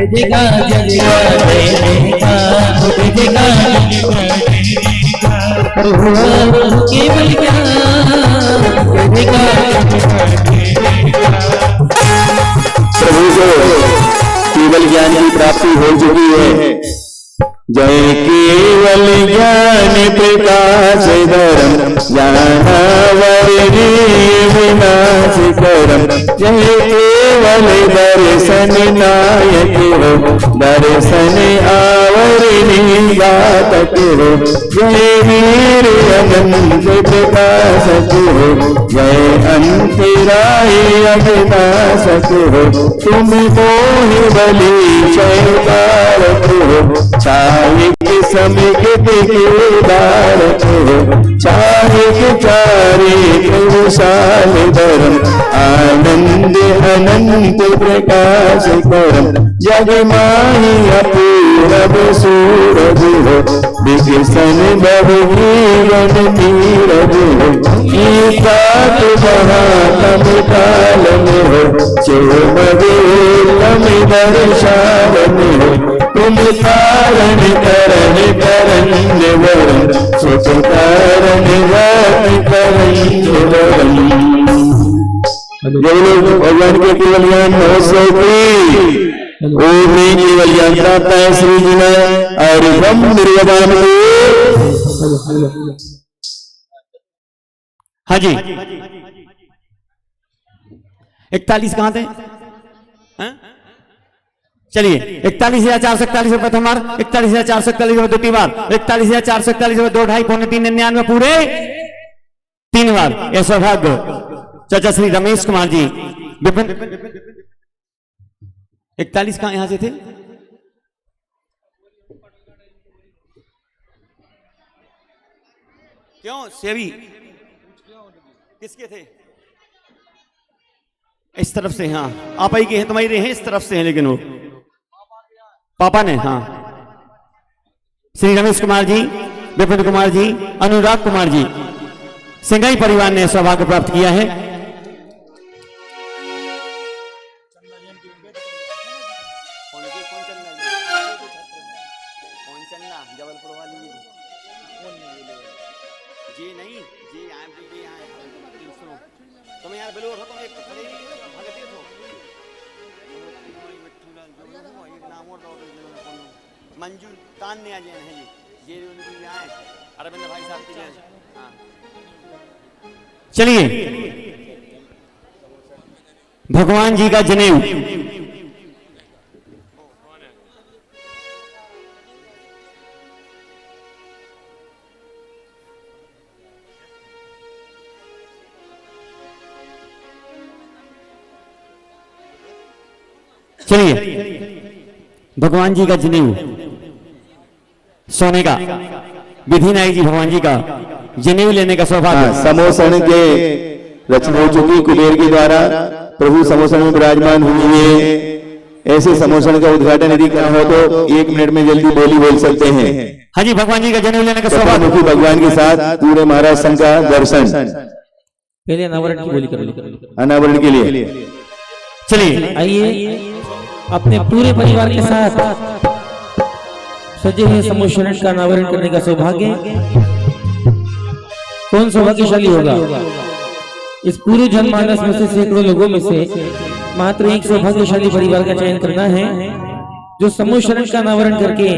केवल ज्ञान प्रभु को केवल ज्ञान की प्राप्ति हो चुकी है। जय केवल ज्ञान प्रकाश धर्म ज्ञानावरी विनाश करम। जय केवल दर्शन नायक हो दर्शन आवरणी घातक हो। जय वीर अनंत प्रकाशक हो जय अंतराय अविनाशक हो। तुम मोहि बलि शयकारक हो चारिक समित केदारक हो। चारिक चारिक विशाल धर्म आनंद अनंत प्रकाश करम। जग माहि अपूरब सूरज हो विकसन बहु जीवन नीरज हो। ईकात महातम काल में हो चोमगे तम दर्शन हो। तुम कारण करण करंज वरण सुख कारण रात करंज वरण। भगवान के केवल ज्ञान महोत्सव की ओम केवल ज्ञान प्राप्त है श्री जी ने और ब्रह्म निर्वाण हाँ जी 41 कहां थे? चलिए 41,441 रुपए तो हमारे 41,441 रुपए 2 बार 41,441 रुपए 2 2.5 पौने 3 99 पूरे 3 बार। यह सौभाग्य चाचा श्री रमेश कुमार जी विपिन 41 कहां यहां से थे? क्यों सेवी किसके थे? इस तरफ से हाँ आप ही के हैं तुम्हारी हैं इस तरफ से हैं लेकिन वो पापा ने हाँ श्री रमेश कुमार जी विपिन कुमार जी अनुराग कुमार जी सिंगाई परिवार ने सौभाग्य प्राप्त किया है। मंजू तान ने आ जाए हैं ये उनकी आए अरविंद भाई साहब की हाँ। चलिए भगवान जी का जनेऊ चलिए भगवान जी का जनेऊ सोने का विधि नायक जी भगवान जी का जनेऊ लेने का सौभाग्य समोसन के रचना हो चुकी कुबेर के द्वारा प्रभु समोसन में विराजमान हुए। ऐसे समोसन का उद्घाटन यदि करना हो तो 1 मिनट में जल्दी बोली बोल सकते हैं। हाँ जी भगवान जी का जनेऊ लेने का सौभाग्य भगवान के साथ पूरे महाराज संघ का दर्शन। पहले अनावरण की बोली करो अनावरण के लिए चलिए आइए अपने पूरे परिवार के साथ सजे हुए समोशरण का अनावरण करने का सौभाग्य कौन सौभाग्यशाली होगा? इस पूरे जनमानस में से सैकड़ों लोगों में से मात्र एक सौभाग्यशाली परिवार का चयन करना है जो समोशरण का अनावरण करके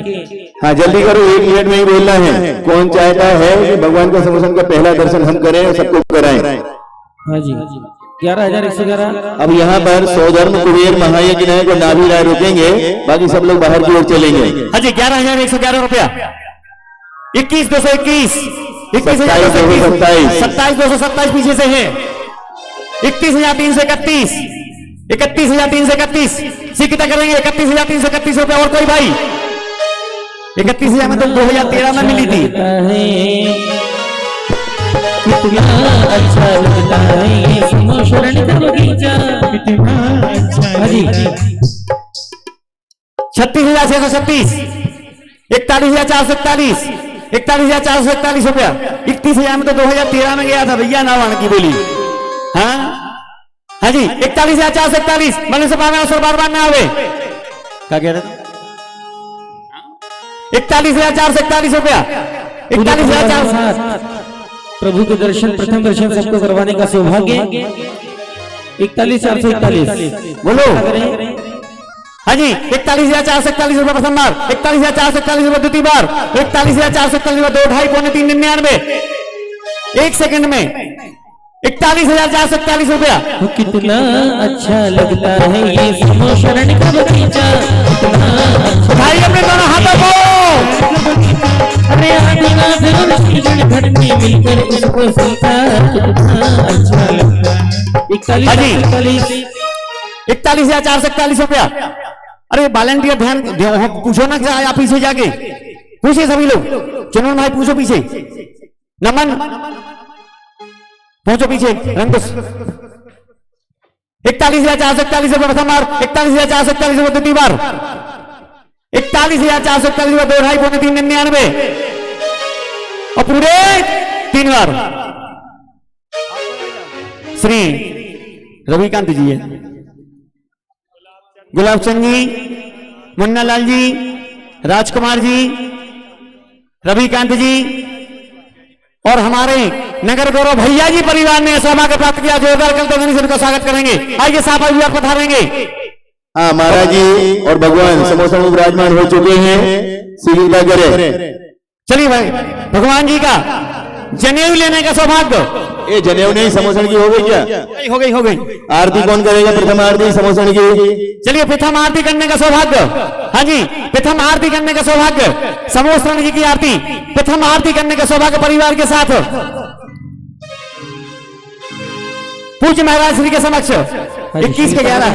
हाँ जल्दी करो 1 मिनट में ही बोलना है। कौन चाहता है कि भगवान का समोसन का पहला दर्शन हम करें सबको कराएं? हाँ जी 11,111। अब यहाँ पर सौधर्म कुबेर महायज्ञ को नाभि राय रुकेंगे बाकी सब लोग बाहर की ओर चलेंगे। हाँ जी 11,111 रुपया 21,221 21,227 27,227 पीछे से है 31,331 31,331 सीखता करेंगे 31,331 रुपया। और कोई भाई 31,000 में तो 2013 में मिली थी। कितना अच्छा लगता है ये समोशरण का बगीचा कितना अच्छा जी 36,636 41,441 41,441 रुपया 31,000 में तो 2013 में गया था भैया नावान की बोली। हाँ हाँ जी 41,441 मन से बार बार ना आवे क्या कह रहे थे? 41,441 रुपया। 41,400। प्रभु के दर्शन, प्रथम दर्शन सबको करवाने का सौभाग्य। 41,441 बोलो। हाँ जी, 41,441 रुपये प्रथम बार, 41,441 रुपये द्वितीय बार, 41,441 रुपये 2, 2.5, पौने 3, 99 एक सेकंड में 41,441 रुपया। कितना अच्छा लगता है ये समोशरण का बगीचा, कितना अच्छा। भाई अपने दोनों हाथों को अरे आदिनाथ और घर में मिलकर इसको सीखा, कितना अच्छा लगता है। 41,441 रुपया। अरे वॉलंटियर ध्यान पूछो ना, क्या आप पीछे जाके पूछे सभी लोग। चुनन भाई पूछो पीछे, नमन पहुंचो पीछे, रंकुश। 41,441 रुपये प्रथम बार, 41,441 रुपये द्वितीय बार, 41,441 रुपये 2, 2.5, पौने 3, 99 और पूरे 3 बार। श्री रविकांत जी है, गुलाब चंद जी, मुन्ना लाल जी, राजकुमार जी, रविकांत जी और हमारे नगर गौरव भैया जी परिवार ने सौभाग्य प्राप्त किया। जोरदार करते से उनका स्वागत करेंगे। आइए साहब अभी पधारेंगे। हाँ, महाराज जी और भगवान समोसन में विराजमान हो चुके हैं। सीधा करे। चलिए भाई, भगवान जी का जनेऊ लेने का सौभाग्य। ये जनेऊ नहीं, समोसन की हो गई क्या? हो गई। आरती कौन करेगा? प्रथम आरती समोसन की। चलिए प्रथम आरती करने का सौभाग्य। हाँ जी, प्रथम आरती करने का सौभाग्य, समोसन जी की आरती, प्रथम आरती करने का सौभाग्य परिवार के साथ पूज्य महाराज श्री के समक्ष 21 के 11,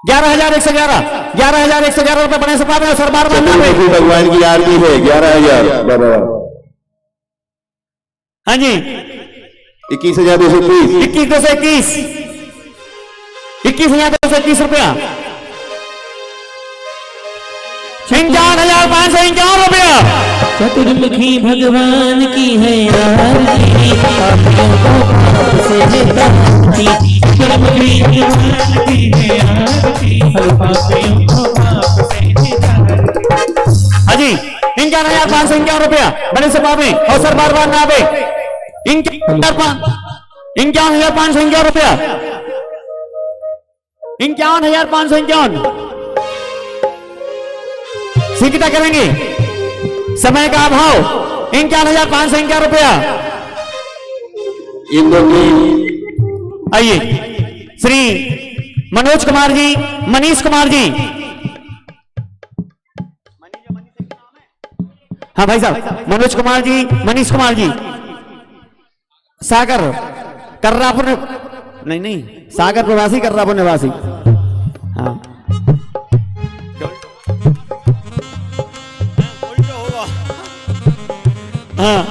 11,111, 11,111 रुपए बने से पावे। सरदार भगवान की आरती है 11,000। हाँ जी, 21,221, 21,221, 21,221 रुपया, 55,551 रुपया। चतुर्मुखी भगवान की है आरती, पापियों को पाप से मिटाती। चतुर्मुखी भगवान की है आरती, पापियों को पाप से मिटाती। हाँ जी, 51,551 रुपया बड़े से पावे और सर बार ना आवे। 51,551 रुपया, 51,551 सीखता करेंगे। समय का अभाव, 51,551 रुपया। आइए श्री मनोज कुमार जी, मनीष कुमार जी। हाँ भाई साहब, मनोज कुमार जी, मनीष कुमार जी, सागर कर्रापुर, नहीं सागर प्रवासी, कर्रापुर निवासी। हाँ हाँ,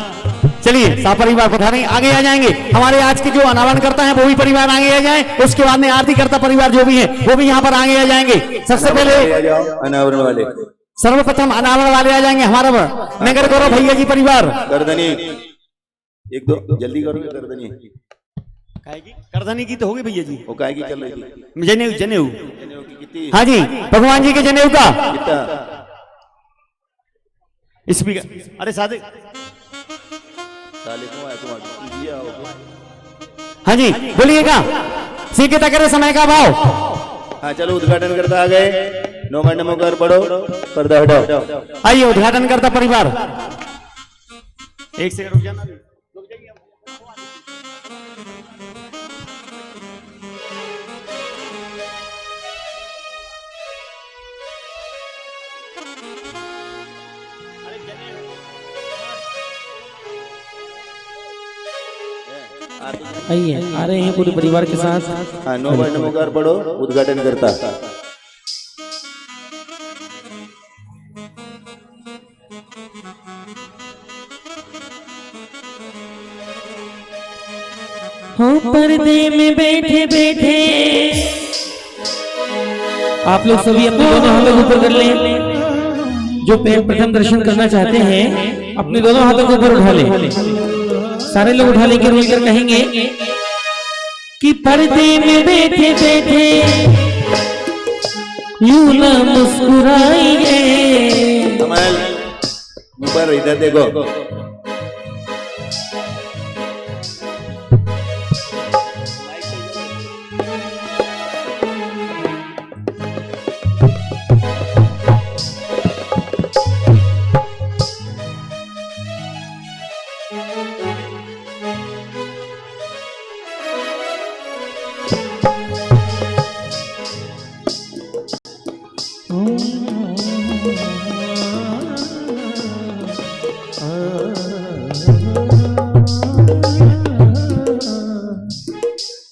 चलिए साहब परिवार पधारेंगे, आगे आ जाएंगे। हमारे आज के जो अनावरण करता है वो भी परिवार आगे आ जाए। उसके बाद में आरती करता परिवार जो भी है वो भी यहाँ पर आगे आ जाएंगे। सबसे पहले अनावरण वाले, सर्वप्रथम अनावरण वाले आ जाएंगे। हमारा नगर गौरव भैया जी परिवार। करदनी 1-2 जल्दी करो। करदनी की तो होगी भैया जी। वो काय की चल रही थी? जनेऊ जनेऊ की कितनी? हाँ जी, भगवान जी के जनेऊ का कितना? स्पीकर। अरे सादे हाँ जी, बोलिएगा। सीखता करे, समय का भाव। हाँ चलो, उद्घाटन करता आ गए। नमो कर पढ़ो, पर्दा हटाओ। आइए उद्घाटन करता परिवार। एक सेकंड रुक जाना, रुक जाइए। आइए, आ रहे हैं पूरे परिवार के साथ। हाँ, नमो कर पढ़ो, उद्घाटन करता। हो पर्दे में बैठे बैठे आप लोग सभी अपने दोनों हाथों को ऊपर कर लें। जो प्रथम दर्शन करना चाहते हैं अपने दोनों हाथों को ऊपर उठा लें। सारे लोग उठा लेंगे, रोलकर कहेंगे कि पर्दे में बैठे बैठे यूं ना मुस्कुराइए। कमल ऊपर इधर देखो।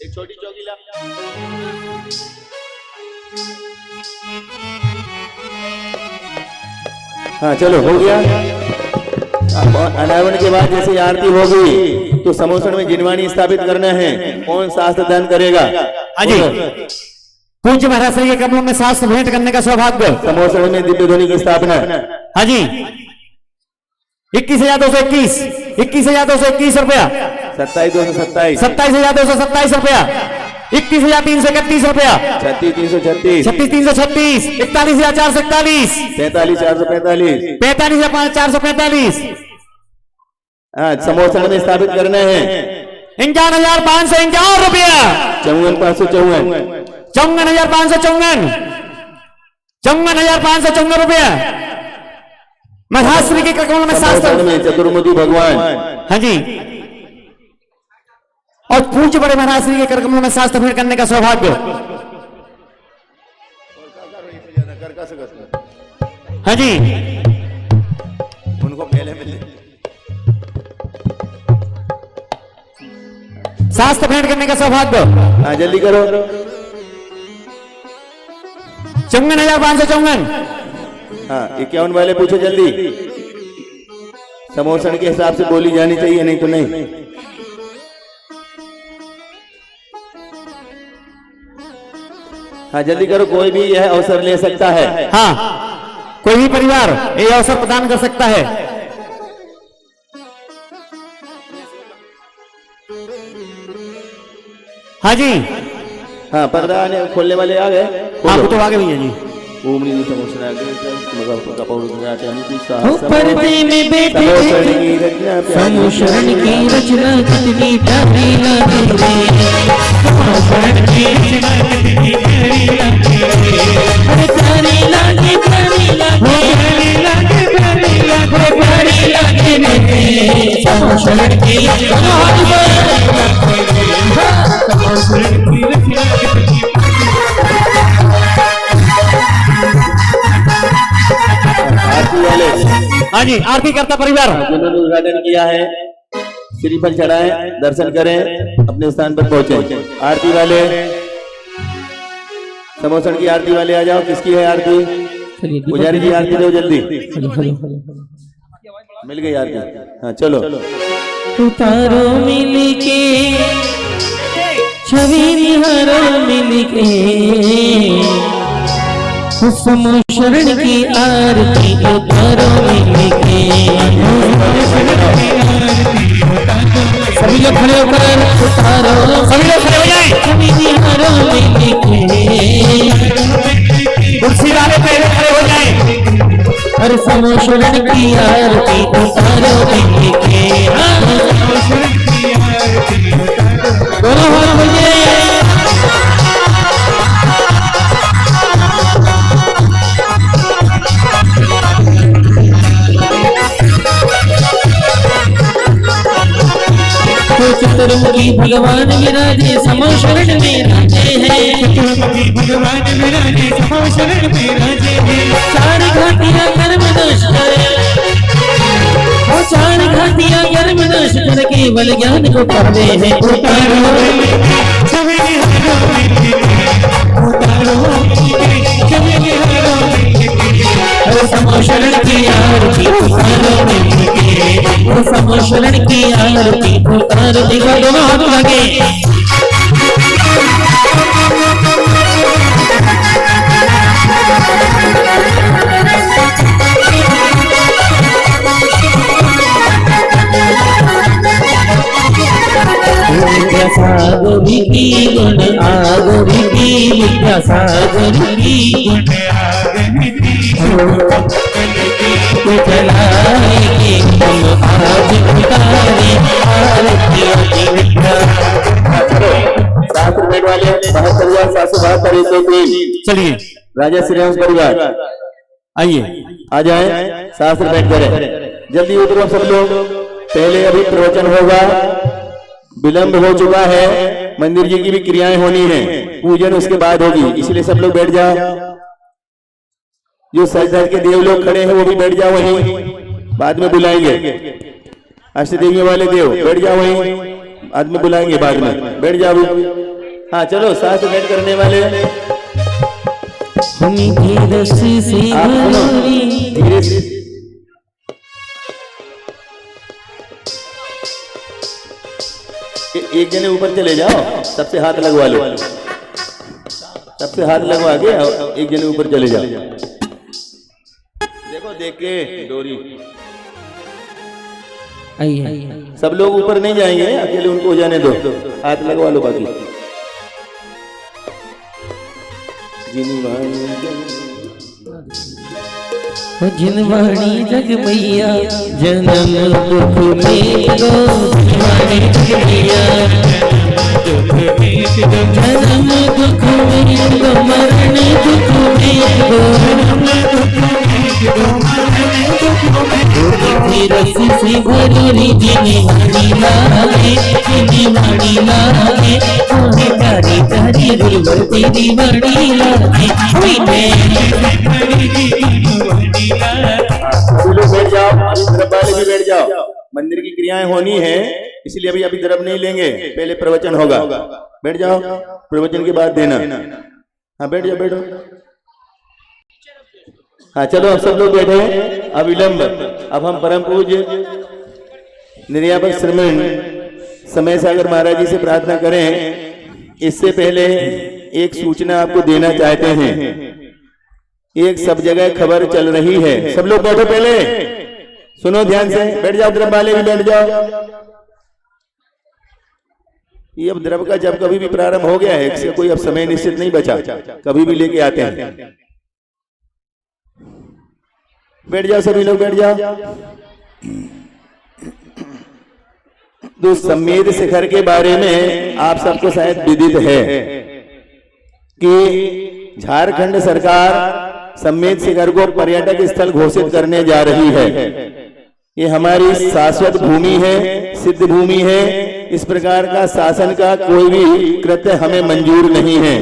एक छोटी चौकीला। हाँ चलो हो गया। अब अनावरण के बाद जैसे आरती हो गई तो समोसन में जिनवाणी स्थापित करना है। कौन शास्त्र दान करेगा? हाँ जी। पूज्य महाराज श्री के कमलों में शास्त्र भेंट करने का सौभाग्य। समोसन में दिव्य ध्वनि की स्थापना। हाँ जी। 21,221, 21,221 रुपया, 27,227, 27,227 रुपया, 31,331 रुपया, 36,336, 36,336, 41,441, 43,445। 45,445, हाँ समोसन में स्थापित करना है। 51,551 रुपया, 54,554, 54,554, 54,554 रुपया। महाराज श्री के कमलों में शास्त्र में चतुर्मुखी भगवान। हाँ जी। और पूज्य बड़े महाराज श्री के कर कमलों में शास्त्र भेंट करने का सौभाग्य। हाँ जी। उनको पहले मिले शास्त्र भेंट करने का सौभाग्य। हाँ जल्दी करो। 54,554, हाँ 51 वाले पूछो जल्दी। समोसन के हिसाब से बोली जानी चाहिए, नहीं तो नहीं। हाँ जल्दी करो, कोई भी यह अवसर ले सकता है। हाँ कोई भी परिवार ये अवसर प्रदान कर सकता है। हाँ जी। हाँ पर्दा आने खोलने वाले आ गए। हाँ वो तो आगे भैया जी। ओमनी जी समोसन आ गए। पर्दे में बैठे समोसन की रचना कितनी प्यारी लगी रे। समोसन की रचना कितनी प्यारी लगी रे। अरे प्यारी लगी, प्यारी लगी, प्यारी लगी, प्यारी लगी रे। समोसन की रचना आरती वाले। हाँ जी। आरती करता परिवार जिन्होंने उद्घाटन किया है श्रीफल चढ़ाएं, दर्शन करें, अपने स्थान पर पहुंचे। आरती वाले समोसन की आरती वाले आ जाओ। किसकी है आरती? पुजारी जी आरती दो जल्दी। मिल गई आरती। हाँ चलो। उतारो मिल के छवि निहारो मिल के समोसन की आरती उतारो मिल के। सभी लोग खड़े होकर उतारो, सभी लोग खड़े हो जाएं। छवि निहारो मिल के। कुर्सी वाले पहले खड़े हो जाएं। अरे समोसन की आरती उतारो मिल के। दोनों हाथ बजे। चतुर्मुखी भगवान विराजे समोसन में राजे हैं। चतुर्मुखी भगवान विराजे समोसन में राजे हैं। चार घाटियां कर्म नष्ट करे, चार घाटियां कर्म नष्ट कर केवल ज्ञान को पावे हैं। उतारो समोसन की आरती उतारो मिलके। समोसन की आरती उतारो। देखो दोनों हाथ लगे। प्रसाद भी गुण आग भी विद्यासागर की जलाएंगे हम आज उतारे आरती विद्या। शास्त्र भेंट वाले 72,772 चलिए राजा श्री राम परिवार आइए। आ जाए, शास्त्र भेंट करें। जल्दी उतरो सब लोग, पहले अभी प्रवचन होगा, विलंब हो चुका है, मंदिर जी की भी क्रियाएं होनी है, पूजन उसके बाद होगी, इसलिए सब लोग बैठ जाओ। जो सज धज के देव लोग खड़े हैं वो भी बैठ जाओ वहीं, बाद में बुलाएंगे। अष्ट देवियों वाले देव बैठ जाओ वहीं, बाद में बुलाएंगे, बाद में बैठ जाओ। हाँ चलो, शास्त्र भेंट करने वाले हम धीरे से आप सुनो, धीरे से। एक जने ऊपर चले जाओ, सबसे हाथ लगवा लो, सबसे हाथ लगवा के एक जने ऊपर चले जाओ। देखो देख के डोरी, आइए। सब लोग ऊपर नहीं जाएंगे, अकेले उनको जाने दो, हाथ लगवा लो बाकी। जिनवाणी जग मैया जन्म दुख में दो, जिनवाणी जग मैया जन्म दुख में दो, मरण दुख में दो, रस से भरी जिनवाणी लागे, जिनवाणी लागे, प्यारी प्यारी रिवर तेरी वाणी लागे। लोग बैठ जाओ, अभी द्रव वाले भी बैठ जाओ, मंदिर की क्रियाएं होनी है, इसलिए अभी अभी द्रव नहीं लेंगे, पहले प्रवचन होगा। बैठ जाओ, प्रवचन के बाद देना। हाँ बैठ जाओ, बैठो। हाँ चलो, अब सब लोग बैठे, अविलंब अब हम परम पूज्य निर्यापक श्रीमन समय सागर महाराज जी से प्रार्थना करें। इससे पहले एक सूचना आपको देना चाहते हैं। एक सब जगह खबर चल रही है, सब लोग बैठो, पहले सुनो ध्यान से, बैठ जाओ, द्रव वाले भी बैठ जाओ। ये अब द्रव का जब कभी भी प्रारंभ हो गया है, इसका कोई अब समय निश्चित नहीं बचा, कभी भी लेके आते हैं। बैठ जाओ सभी लोग, बैठ जाओ। तो सम्मेद शिखर के बारे में आप सबको शायद विदित है कि झारखंड सरकार सम्मेद शिखर को पर्यटक स्थल घोषित करने जा रही है। ये हमारी शाश्वत भूमि है, सिद्ध भूमि है, इस प्रकार का शासन का कोई भी कृत्य हमें मंजूर नहीं है।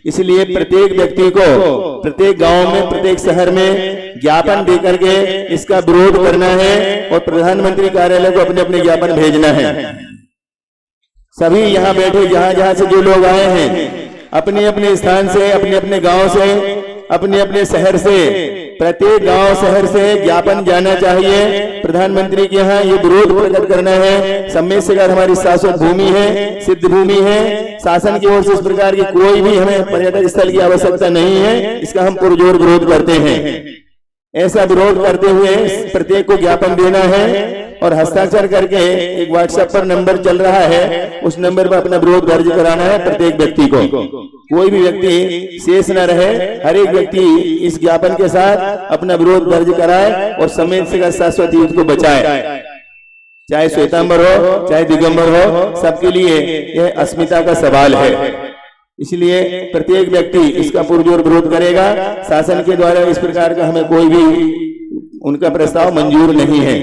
इसलिए प्रत्येक व्यक्ति को प्रत्येक गांव में, प्रत्येक शहर में ज्ञापन देकर के इसका विरोध करना है और प्रधानमंत्री कार्यालय को अपने अपने ज्ञापन भेजना है। सभी यहाँ बैठे जहां जहां से जो लोग आए हैं, अपने अपने स्थान से, अपने अपने गांव से, अपने अपने शहर से, प्रत्येक गांव शहर से ज्ञापन जाना चाहिए। प्रधानमंत्री के यहाँ ये विरोध प्रकट करना है। सम्मेद शिखर हमारी शाश्वत भूमि है, सिद्ध भूमि है। शासन की ओर से इस प्रकार की कोई भी हमें पर्यटक स्थल की आवश्यकता नहीं है, इसका हम पुरजोर विरोध करते हैं। ऐसा विरोध करते हुए प्रत्येक को ज्ञापन देना है और हस्ताक्षर करके एक व्हाट्सएप पर नंबर चल रहा है, उस नंबर पर अपना विरोध दर्ज कराना है प्रत्येक व्यक्ति को। कोई भी व्यक्ति शेष न रहे, हर एक व्यक्ति इस ज्ञापन के साथ अपना विरोध दर्ज कराए और सम्मेद शिखर शाश्वत युद्ध को बचाए। चाहे श्वेतांबर हो, चाहे दिगंबर हो, सबके लिए यह अस्मिता का सवाल है। इसलिए प्रत्येक व्यक्ति इसका पुरजोर विरोध करेगा। शासन के द्वारा इस प्रकार का हमें कोई भी उनका प्रस्ताव मंजूर नहीं है।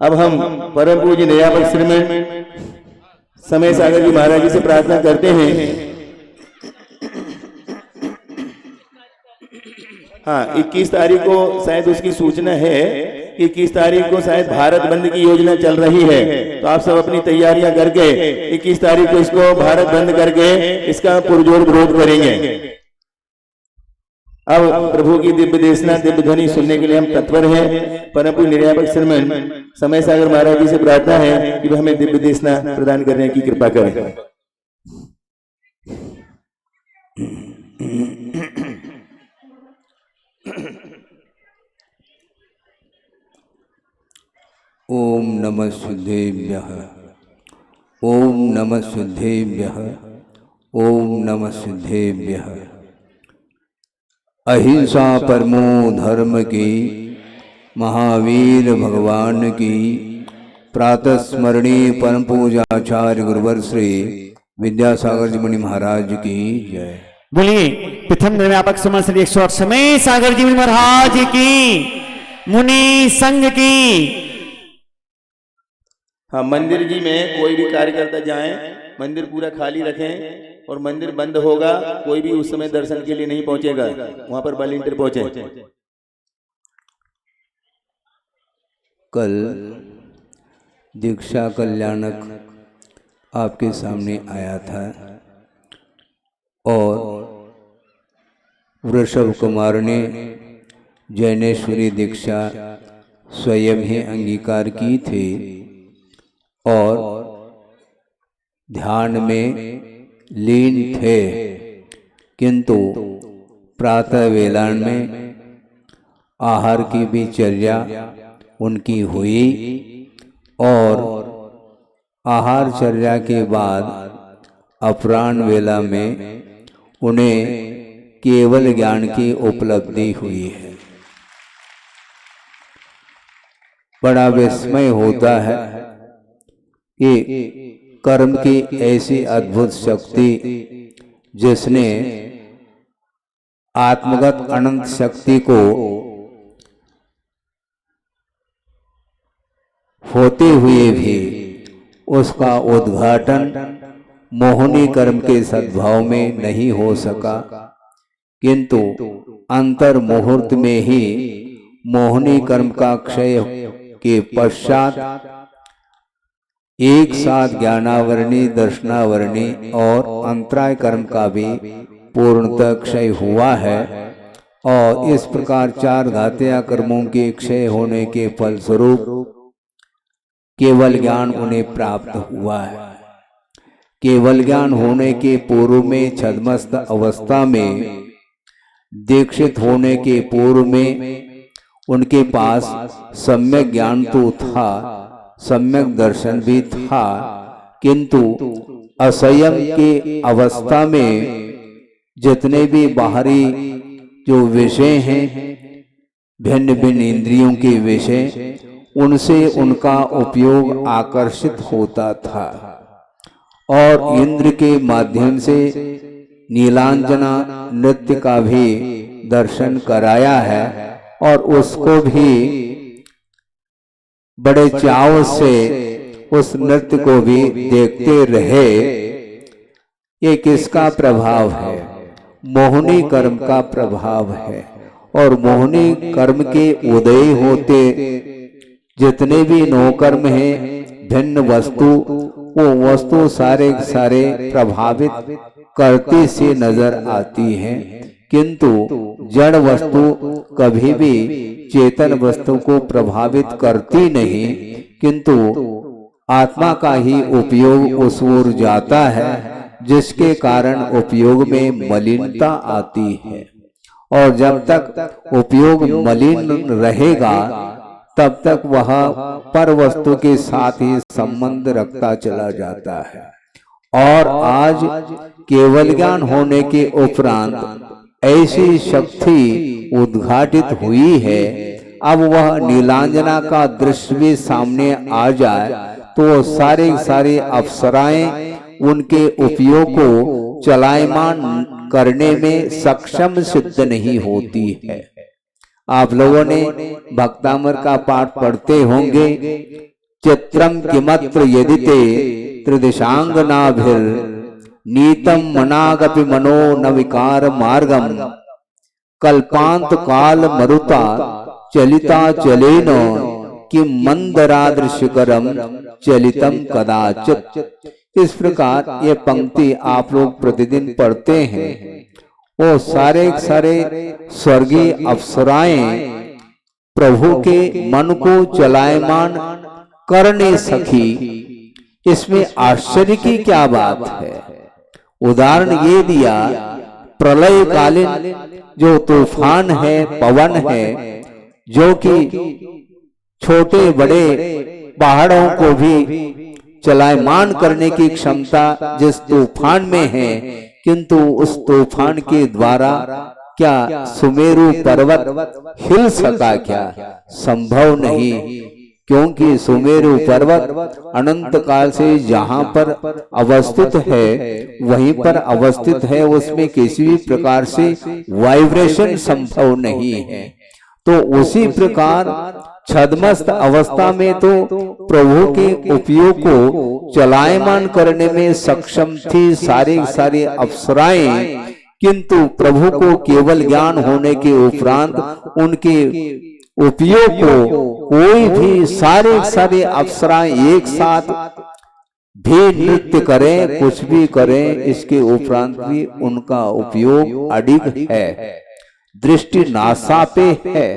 अब हम परम पूज्य निर्यापक श्रीमन समय सागर जी महाराज जी से प्रार्थना करते हैं। हाँ, 21 तारीख को शायद उसकी सूचना है कि 21 तारीख को शायद भारत बंद की योजना चल रही है, तो आप सब अपनी तैयारियां करके 21 तारीख को इसको भारत बंद करके इसका पुरजोर विरोध करेंगे। अब प्रभु की दिव्य देशना, दिव्य ध्वनि सुनने के लिए हम तत्पर हैं। परम पूज्य निर्यापक श्रीमन समय सागर महाराज जी से प्रार्थना है कि वे हमें दिव्य देशना प्रदान करने की कृपा करें। ओम नमः शुद्धेभ्यः, ओम नमः शुद्धेभ्यः, ओम नमः सिद्धेभ्यः। अहिंसा परमो धर्म की, महावीर भगवान की प्रातः स्मरणीय परम पूजाचार्य गुरुवर श्री विद्यासागर जी मुनि महाराज की जय। बोलिए प्रथम निर्मापक समर श्री 108 समय सागर जी महाराज की, मुनि संघ की। हाँ, मंदिर जी में कोई भी कार्यकर्ता जाएं, मंदिर पूरा खाली रखें और मंदिर बंद होगा, कोई भी उस समय दर्शन के लिए नहीं पहुंचेगा, वहां पर वॉलंटियर पहुंचे। कल दीक्षा कल्याणक आपके सामने आया था और वृषभ कुमार ने जैनेश्वरी दीक्षा स्वयं ही अंगीकार की थी और ध्यान में लीन थे, किंतु प्रातः वेलान में आहार की भी चर्या उनकी हुई और आहार चर्या के बाद अपराह्न वेला में उन्हें केवल ज्ञान की उपलब्धि हुई है। बड़ा विस्मय होता है कि कर्म की ऐसी अद्भुत शक्ति जिसने आत्मगत अनंत शक्ति को होते हुए भी उसका उद्घाटन मोहिनी कर्म के सद्भाव में नहीं हो सका, किंतु अंतर मुहूर्त में ही मोहिनी कर्म का क्षय के पश्चात एक साथ ज्ञानावरणी, दर्शनावरणी और अंतराय कर्म का भी पूर्णतः क्षय हुआ है और इस प्रकार चार घातिया कर्मों के क्षय होने के फलस्वरूप केवल ज्ञान उन्हें प्राप्त हुआ है। केवल ज्ञान होने के पूर्व में छद्मस्त अवस्था में, दीक्षित होने के पूर्व में उनके पास सम्यक ज्ञान तो था, सम्यक दर्शन भी था, किंतु असंयम के अवस्था में जितने भी बाहरी जो विषय हैं, भिन्न भिन्न इंद्रियों के विषय, उनसे उनका उपयोग आकर्षित होता था और इंद्र के माध्यम से नीलांजना नृत्य का भी दर्शन कराया है और उसको भी बड़े चाव से उस नृत्य को भी देखते रहे। ये किसका प्रभाव है? मोहिनी कर्म का प्रभाव है और मोहिनी कर्म के उदय होते जितने भी नौ कर्म हैं, भिन्न वस्तु, वो वस्तु सारे सारे प्रभावित करती सी नजर आती हैं, किंतु जड़ वस्तु कभी भी चेतन वस्तु को प्रभावित करती नहीं, किंतु आत्मा का ही उपयोग उस ओर जाता है जिसके कारण उपयोग में मलिनता आती है और जब तक उपयोग मलिन रहेगा तब तक वह पर वस्तु के साथ ही संबंध रखता चला जाता है। और आज केवल ज्ञान होने के उपरांत ऐसी शक्ति उद्घाटित हुई है, अब वह नीलांजना का दृश्य भी सामने आ जाए तो सारे सारे अप्सराएं उनके उपयोग को चलायमान करने में सक्षम सिद्ध नहीं होती है। आप लोगों ने भक्तामर का पाठ पढ़ते होंगे, चित्रम किमत्र यदिते त्रिदिशांगनाभिर नीतम मनागपि मनो न विकार मार्गम कल्पांत काल मरुता चलिता चलेन कि मंदरादृशिकरम चलितम कदाचित। इस प्रकार ये पंक्ति आप लोग प्रतिदिन पढ़ते हैं। वो सारे सारे स्वर्गीय अप्सराएं प्रभु के मन को चलायमान कर नहीं सकी। इसमें आश्चर्य की क्या बात है? उदाहरण ये दिया, प्रलय कालीन जो तूफान है, पवन है, जो कि छोटे बड़े पहाड़ों को भी चलायमान करने की क्षमता जिस तूफान में है, किंतु उस तूफान के द्वारा क्या सुमेरु पर्वत हिल सका? क्या संभव नहीं, क्योंकि सुमेरु पर्वत अनंत काल से जहां पर अवस्थित है वहीं पर अवस्थित है, उसमें किसी भी प्रकार से वाइब्रेशन संभव नहीं है। तो उसी प्रकार छद्मस्त अवस्था में तो प्रभु के उपयोग को चलायमान करने में सक्षम थी सारी अप्सराएं, किंतु प्रभु को केवल ज्ञान होने के उपरांत उनके उपयोग को कोई भी सारे अप्सराएं एक साथ भी नृत्य करें, कुछ भी करें, इसके उपरांत भी उनका उपयोग अडिग है, दृष्टि नासापे है।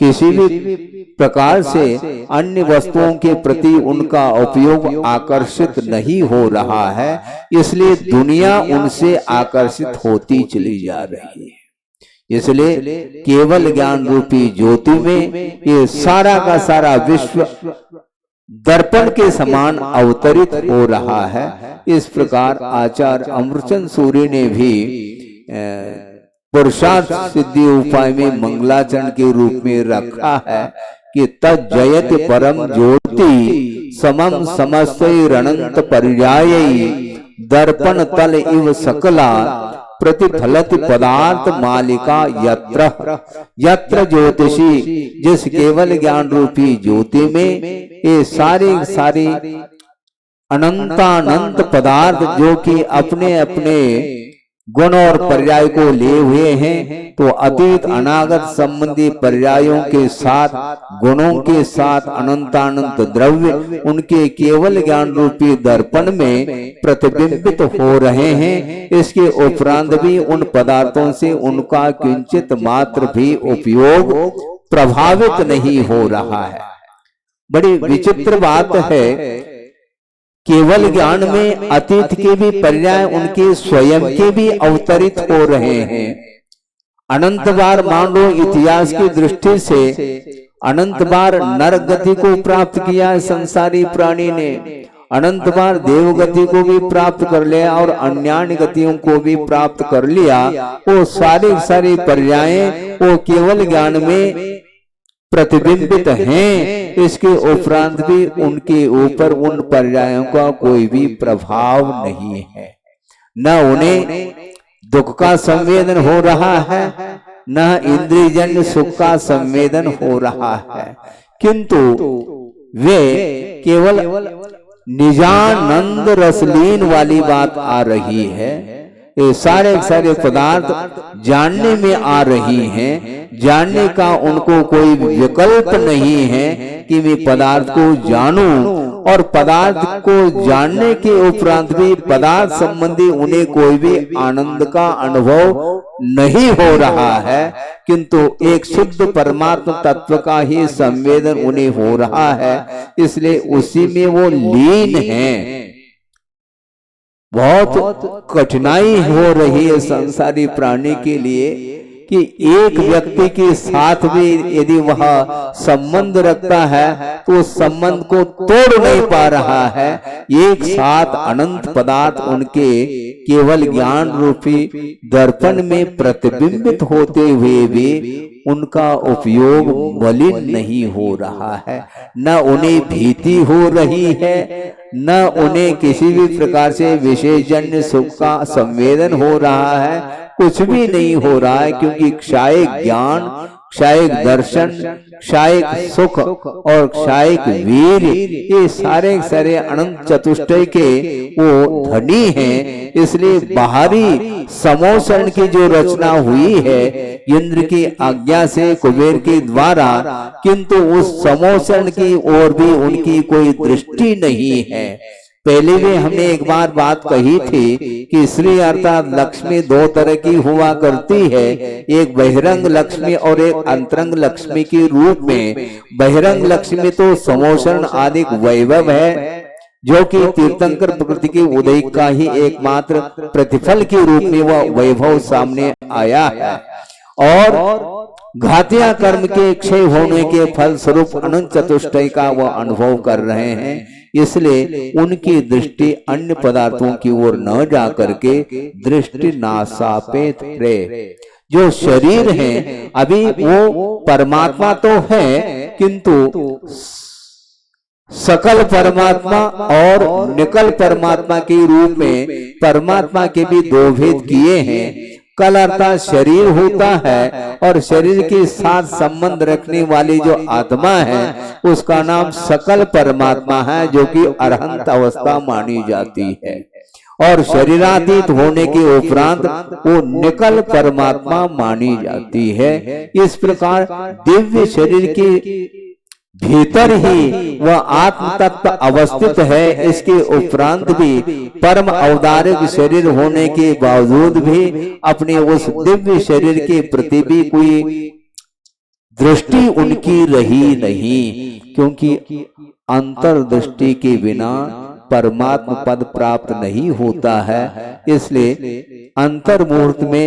किसी भी प्रकार से अन्य वस्तुओं के प्रति उनका उपयोग आकर्षित नहीं हो रहा है, इसलिए दुनिया उनसे आकर्षित होती चली जा रही है। इसलिए केवल ज्ञान रूपी ज्योति में ये सारा का सारा विश्व दर्पण के समान अवतरित हो रहा है। इस प्रकार आचार्य अमृतचंद सूरी ने भी पुरुषार्थ सिद्धि उपाय में मंगलाचरण के रूप में रखा है कि तज्जयति परम ज्योति समम समस्तै रणंत पर्यायै दर्पण तल इव सकला प्रतिफलति पदार्थ मालिका यत्र ज्योतिषी। जिस केवल ज्ञान रूपी ज्योति में ये सारे अनंतानंत पदार्थ जो कि अपने अपने गुण और पर्याय को लिए हुए हैं, तो अतीत अनागत संबंधी पर्यायों के साथ गुणों के साथ अनंतानंत द्रव्य उनके केवल ज्ञान रूपी दर्पण में प्रतिबिंबित हो रहे हैं। इसके उपरांत भी उन पदार्थों से उनका किंचित मात्र भी उपयोग प्रभावित नहीं हो रहा है। बड़ी विचित्र बात है, केवल ज्ञान में अतीत के भी पर्याय उनके स्वयं के भी अवतरित हो रहे हैं। अनंत बार मान लो इतिहास की दृष्टि से अनंत बार नर गति को प्राप्त किया है संसारी प्राणी ने, अनंत बार देव गति को भी प्राप्त कर लिया और अन्यान्य गतियों को भी प्राप्त कर लिया। वो सारे पर्याय वो केवल ज्ञान में प्रतिबिंबित हैं। इसके उपरांत भी उनके ऊपर उन पर्यायों का कोई भी प्रभाव नहीं है, न उन्हें दुख का संवेदन हो रहा है, न इंद्रियजन्य सुख का संवेदन हो रहा है, किंतु वे केवल निजानंद रसलीन वाली बात आ रही है। ये सारे पदार्थ जानने में आ रही हैं, जानने का उनको कोई विकल्प नहीं है कि मैं पदार्थ को जानूं, और पदार्थ को जानने के उपरांत भी पदार्थ संबंधी उन्हें कोई भी आनंद का अनुभव नहीं हो रहा है, किंतु एक शुद्ध परमात्मा तत्व का ही संवेदन उन्हें हो रहा है। इसलिए उसी में वो लीन है। बहुत कठिनाई हो रही है संसारी प्राणी के लिए कि एक व्यक्ति के साथ भी यदि वह संबंध रखता है तो उस संबंध को तोड़ नहीं पा रहा है। एक साथ अनंत पदार्थ उनके केवल ज्ञान रूपी दर्पण में प्रतिबिंबित होते हुए भी उनका उपयोग मलिन नहीं हो रहा है, न उन्हें भीति हो रही है, न उन्हें किसी भी प्रकार से विशेषजन्य सुख का संवेदन हो रहा है, कुछ भी नहीं हो रहा है, क्योंकि क्षायक ज्ञान, क्षायक दर्शन, क्षायक सुख और क्षायक वीर ये सारे अनंत चतुष्टय के वो धनी हैं। इसलिए बाहरी समोषण की जो रचना हुई है इंद्र की आज्ञा से कुबेर के द्वारा, किंतु उस समोषण की ओर भी उनकी कोई दृष्टि नहीं है। पहले भी हमने एक बार बात कही थी कि श्री अर्थात लक्ष्मी दो तरह की हुआ करती है, एक बहिरंग लक्ष्मी और एक अंतरंग लक्ष्मी के रूप में। बहिरंग लक्ष्मी तो समोषण आदि वैभव है, जो कि तीर्थंकर प्रकृति के उदय का ही एकमात्र प्रतिफल के रूप में वह वैभव सामने आया है। और घातिया कर्म के क्षय होने के फल स्वरूप अनंत चतुष्टय का वह अनुभव कर रहे हैं। इसलिए उनकी दृष्टि अन्य पदार्थों की ओर न जा करके दृष्टि नासापेत रहे। जो शरीर है अभी वो परमात्मा तो है, किंतु सकल परमात्मा और निकल परमात्मा के रूप में परमात्मा के भी दो भेद किए हैं। कल अर्थात शरीर होता है और शरीर के साथ संबंध रखने वाली जो आत्मा है उसका नाम सकल परमात्मा है, जो कि अरहंत अवस्था मानी जाती है। और शरीरातीत होने के उपरांत वो निकल परमात्मा मानी जाती है। इस प्रकार दिव्य शरीर के भीतर ही वह आत्म तत्व अवस्थित है। इसके उपरांत भी परम अवतारिक शरीर होने के बावजूद भी अपने उस दिव्य शरीर के प्रति भी कोई दृष्टि उनकी रही नहीं, क्योंकि अंतर्दृष्टि के बिना परमात्म पद प्राप्त नहीं होता है। इसलिए अंतर्मुहूर्त में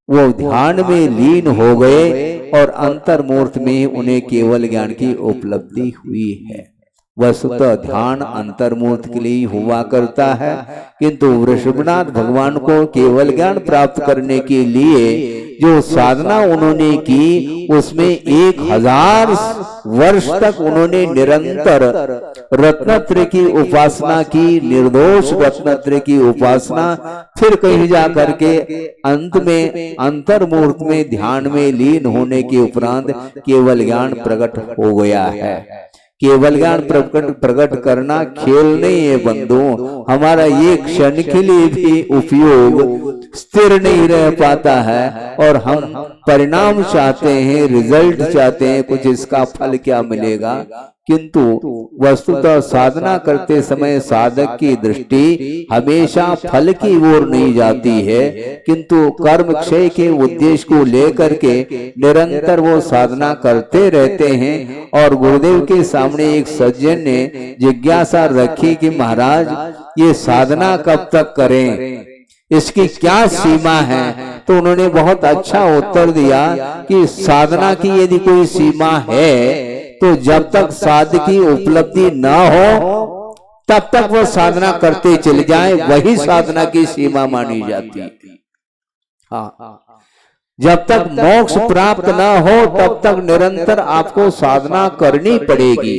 वो ध्यान में लीन हो गए और अंतर्मुहूर्त में उन्हें केवल ज्ञान की उपलब्धि हुई है। वस्तुतः ध्यान अंतर्मुहूर्त के लिए हुआ करता है, किंतु वृषभनाथ भगवान को केवल ज्ञान प्राप्त करने के लिए जो साधना उन्होंने की उसमें 1000 वर्ष तक उन्होंने निरंतर रत्नत्रय की उपासना की, निर्दोष रत्नत्रय की उपासना। फिर कहीं जा करके अंत में अंतर्मुहूर्त में ध्यान में लीन होने के उपरांत केवल ज्ञान प्रकट हो गया है। केवल ज्ञान प्रकट करना खेल नहीं है बंधु। हमारा ये क्षण के लिए भी उपयोग स्थिर नहीं रह पाता है और हम परिणाम चाहते हैं, रिजल्ट चाहते हैं, कुछ इसका फल क्या मिलेगा। किंतु वस्तुतः साधना करते समय साधक की दृष्टि हमेशा फल की ओर नहीं जाती है, किंतु कर्म क्षय के उद्देश्य को लेकर के निरंतर वो साधना करते रहते हैं। और गुरुदेव के सामने एक सज्जन ने जिज्ञासा रखी कि महाराज ये साधना कब तक करें, इसकी क्या सीमा है। तो उन्होंने बहुत अच्छा उत्तर दिया कि साधना की यदि कोई सीमा है तो जब तक साध की उपलब्धि न हो तब तक वो साधना करते चले जाए, वही साधना की सीमा मानी जाती है। हाँ, जब तक मोक्ष प्राप्त न हो तब तक निरंतर आपको साधना करनी पड़ेगी।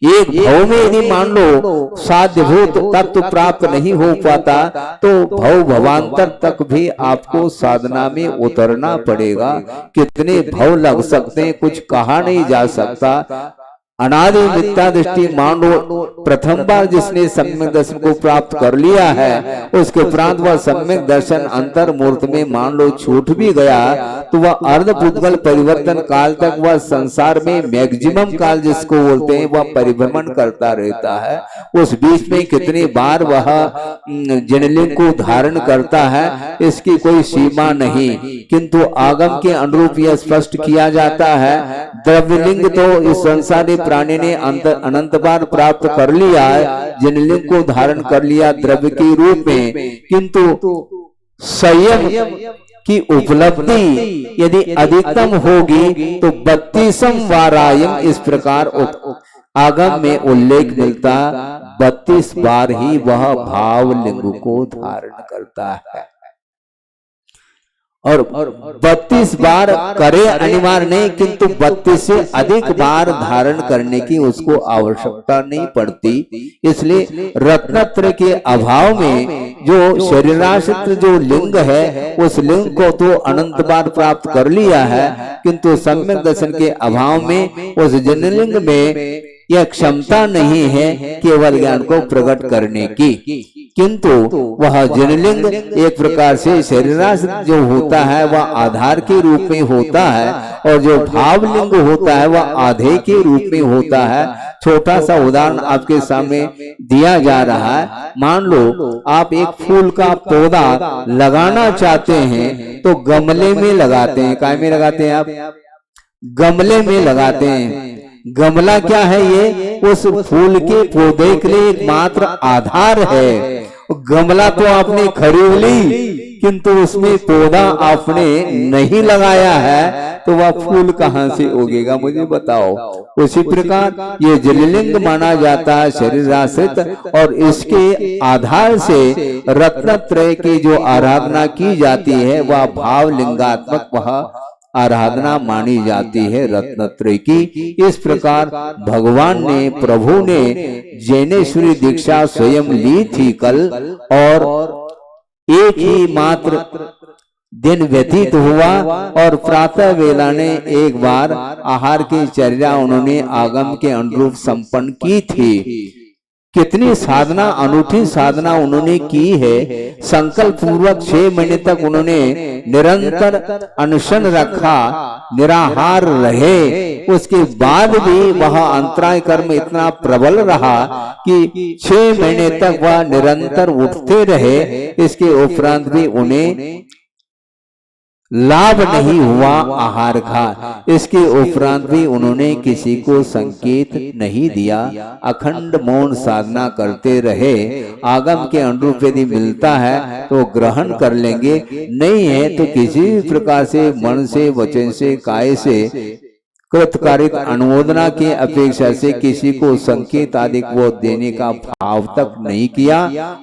एक भव में यदि मान लो साध्यभूत तत्व प्राप्त नहीं हो पाता तो भव भवांतर तक भी आपको साधना में उतरना पड़ेगा। कितने भव लग सकते हैं कुछ कहा नहीं जा सकता। अनादि मिथ्या दृष्टि मान लो प्रथम बार जिसने सम्यक दर्शन को प्राप्त कर लिया है उसके उपरांत वह सम्यक दर्शन अंतर्मुहूर्त में मान लो छूट भी गया तो वह अर्धपुद्गल परिवर्तन काल तक वह संसार में मैक्सिमम काल जिसको बोलते हैं वह परिभ्रमण करता रहता है। उस बीच में कितनी बार वह जनलिंग को धारण करता है इसकी कोई सीमा नहीं, किंतु आगम के अनुरूप यह स्पष्ट किया जाता है। द्रव्यलिंग तो इस संसारी प्राणी ने अनंत बार प्राप्त कर लिया, जनलिंग को धारण कर लिया द्रव्य के रूप में, किंतु संयम की उपलब्धि यदि अधिकतम होगी तो 32वां वारायम इस प्रकार आगम में उल्लेख मिलता, 32 बार ही वह भाव लिंग को धारण करता है। और 32 बार करे अनिवार्य नहीं, किंतु 32 से अधिक बार धारण करने की उसको आवश्यकता नहीं पड़ती। इसलिए रत्नत्रय के अभाव में जो शरीराश्रित जो लिंग है उस लिंग को तो अनंत बार प्राप्त कर लिया है, किंतु सम्यक दर्शन के अभाव में उस जनलिंग में यह क्षमता नहीं है केवल ज्ञान को प्रकट करने की। किंतु वह जनलिंग एक प्रकार से शरीराश्रित जो होता है वह आधार के रूप में होता है और जो भावलिंग होता है वह आधे के रूप में होता है। छोटा सा उदाहरण आपके सामने दिया जा रहा है। मान लो आप एक फूल का पौधा लगाना चाहते हैं तो गमले में लगाते हैं। काय में लगाते हैं आप? गमले में लगाते हैं। गमला क्या है? ये उस फूल के पौधे के लिए एकमात्र आधार है। गमला तो आपने खरीद ली किंतु उसमें पौधा आपने नहीं लगाया है तो वह फूल कहाँ से उगेगा, मुझे बताओ। उसी प्रकार ये जललिंग माना जाता है शरीराश्रित, और इसके आधार से रत्नत्रय की जो आराधना की जाती है वह भाव लिंगात्मक वह आराधना मानी जाती है रत्नत्रय की। इस प्रकार भगवान ने, प्रभु ने जैनेश्वरी दीक्षा स्वयं ली थी कल, और एक ही मात्र दिन व्यतीत हुआ और प्रातः वेला ने एक बार आहार की चर्या उन्होंने आगम के अनुरूप संपन्न की थी। कितनी साधना, अनूठी साधना उन्होंने की है। संकल्प पूर्वक 6 महीने तक उन्होंने निरंतर अनशन रखा, निराहार रहे। उसके बाद भी वह अंतराय कर्म इतना प्रबल रहा कि 6 महीने तक वह निरंतर उठते रहे। इसके उपरांत भी उन्हें लाभ नहीं हुआ आहार का। इसके उपरांत भी उन्होंने किसी को संकेत नहीं दिया, अखंड मौन साधना करते रहे। आगम के अनुरूप यदि मिलता है तो ग्रहण कर लेंगे, नहीं है तो किसी भी प्रकार से मन से, वचन से, काय से कृतकारिक अनुमोदना की अपेक्षा से किसी को संकेत आदि को देने का भाव तक नहीं किया,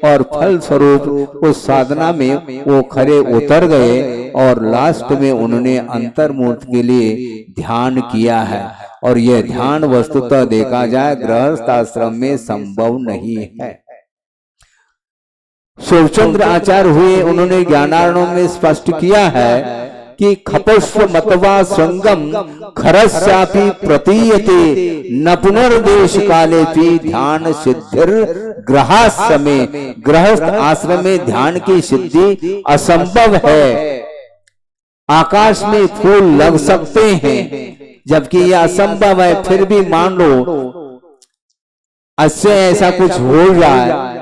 और फल स्वरूप उस साधना में वो खरे उतर गए। और लास्ट में उन्होंने अंतर्मुख के लिए ध्यान किया है, और यह ध्यान वस्तुतः देखा जाए गृहस्थ आश्रम में संभव नहीं है। शिवचंद्र आचार्य हुए, उन्होंने ज्ञानार्णव में स्पष्ट किया है कि खपुष्प मतवा संगम खरस्यापि प्रतीयते न पुनर्देश काले भी ध्यान सिद्धिर ग्रहाश्रम में। गृहस्थ आश्रम में ध्यान की सिद्धि असंभव है। आकाश में फूल लग सकते हैं, जबकि यह असंभव है, फिर भी मान लो इससे ऐसा कुछ हो जाए,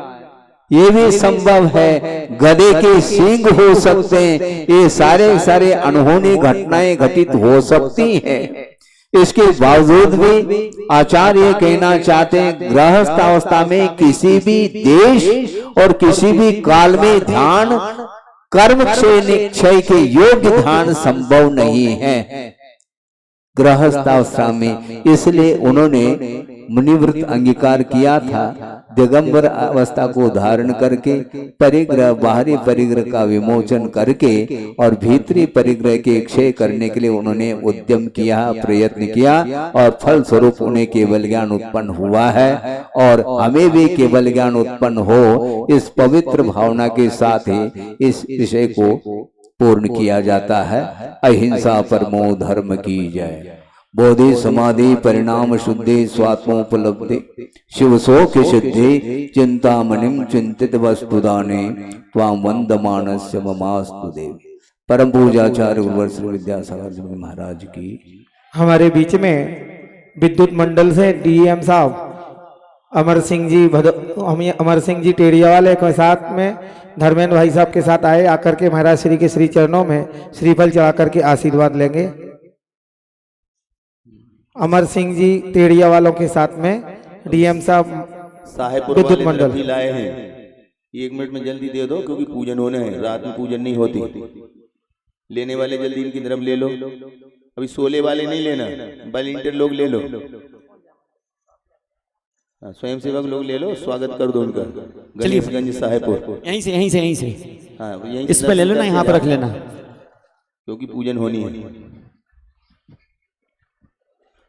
ये भी संभव है। गधे के सींग हो सकते हैं, ये सारे अनहोनी घटनाएं घटित हो सकती हैं। इसके बावजूद भी आचार्य कहना चाहते हैं गृहस्थ अवस्था में किसी भी देश और किसी भी काल में ध्यान, कर्म क्षय के योग्य ध्यान संभव नहीं है गृहस्थ अवस्था में। इसलिए उन्होंने मुनिव्रत अंगीकार किया था। दिगंबर अवस्था को धारण करके परिग्रह, बाहरी परिग्रह का विमोचन करके और भीतरी परिग्रह के क्षय करने के लिए उन्होंने उद्यम किया, प्रयत्न किया, और फल स्वरूप उन्हें केवल ज्ञान उत्पन्न हुआ है। और हमें भी केवल ज्ञान उत्पन्न हो, इस पवित्र भावना के साथ ही इस विषय को पूर्ण किया जाता है। अहिंसा परमो धर्म की जय। बोधि समाधि परिणाम शुद्धि स्वात्मोपलब्धि शिव शोक सिद्धि चिंतामणिम चिंतित वस्तुदाने त्वाम वंदमानस्य ममास्तु देवी। परम पूजाचार्य गुरुवर श्री विद्यासागर जी महाराज की। हमारे बीच में विद्युत मंडल से डीएम साहब अमर सिंह जी टेड़िया वाले के साथ में धर्मेंद्र भाई साहब के साथ आए, आकर के महाराज श्री के श्री चरणों में श्रीफल चढ़ा करके आशीर्वाद लेंगे। अमर सिंह जी टेड़िया वालों के साथ में डीएम साहब विद्युत मंडल भी लाए हैं। 1 मिनट में जल्दी दे दो, क्योंकि पूजन होने हैं, रात में पूजन नहीं होती। लेने वाले जल्दी इनकी तरफ ले लो। अभी 16 वाले नहीं लेना, वॉलंटियर लोग ले लो, स्वयं सेवक लोग ले लो, स्वागत कर दो उनका। गणेशगंज साहेबपुर यहीं से हाँ, यहीं इस पे ले लो ना, यहाँ पर रख लेना, क्योंकि पूजन होनी है।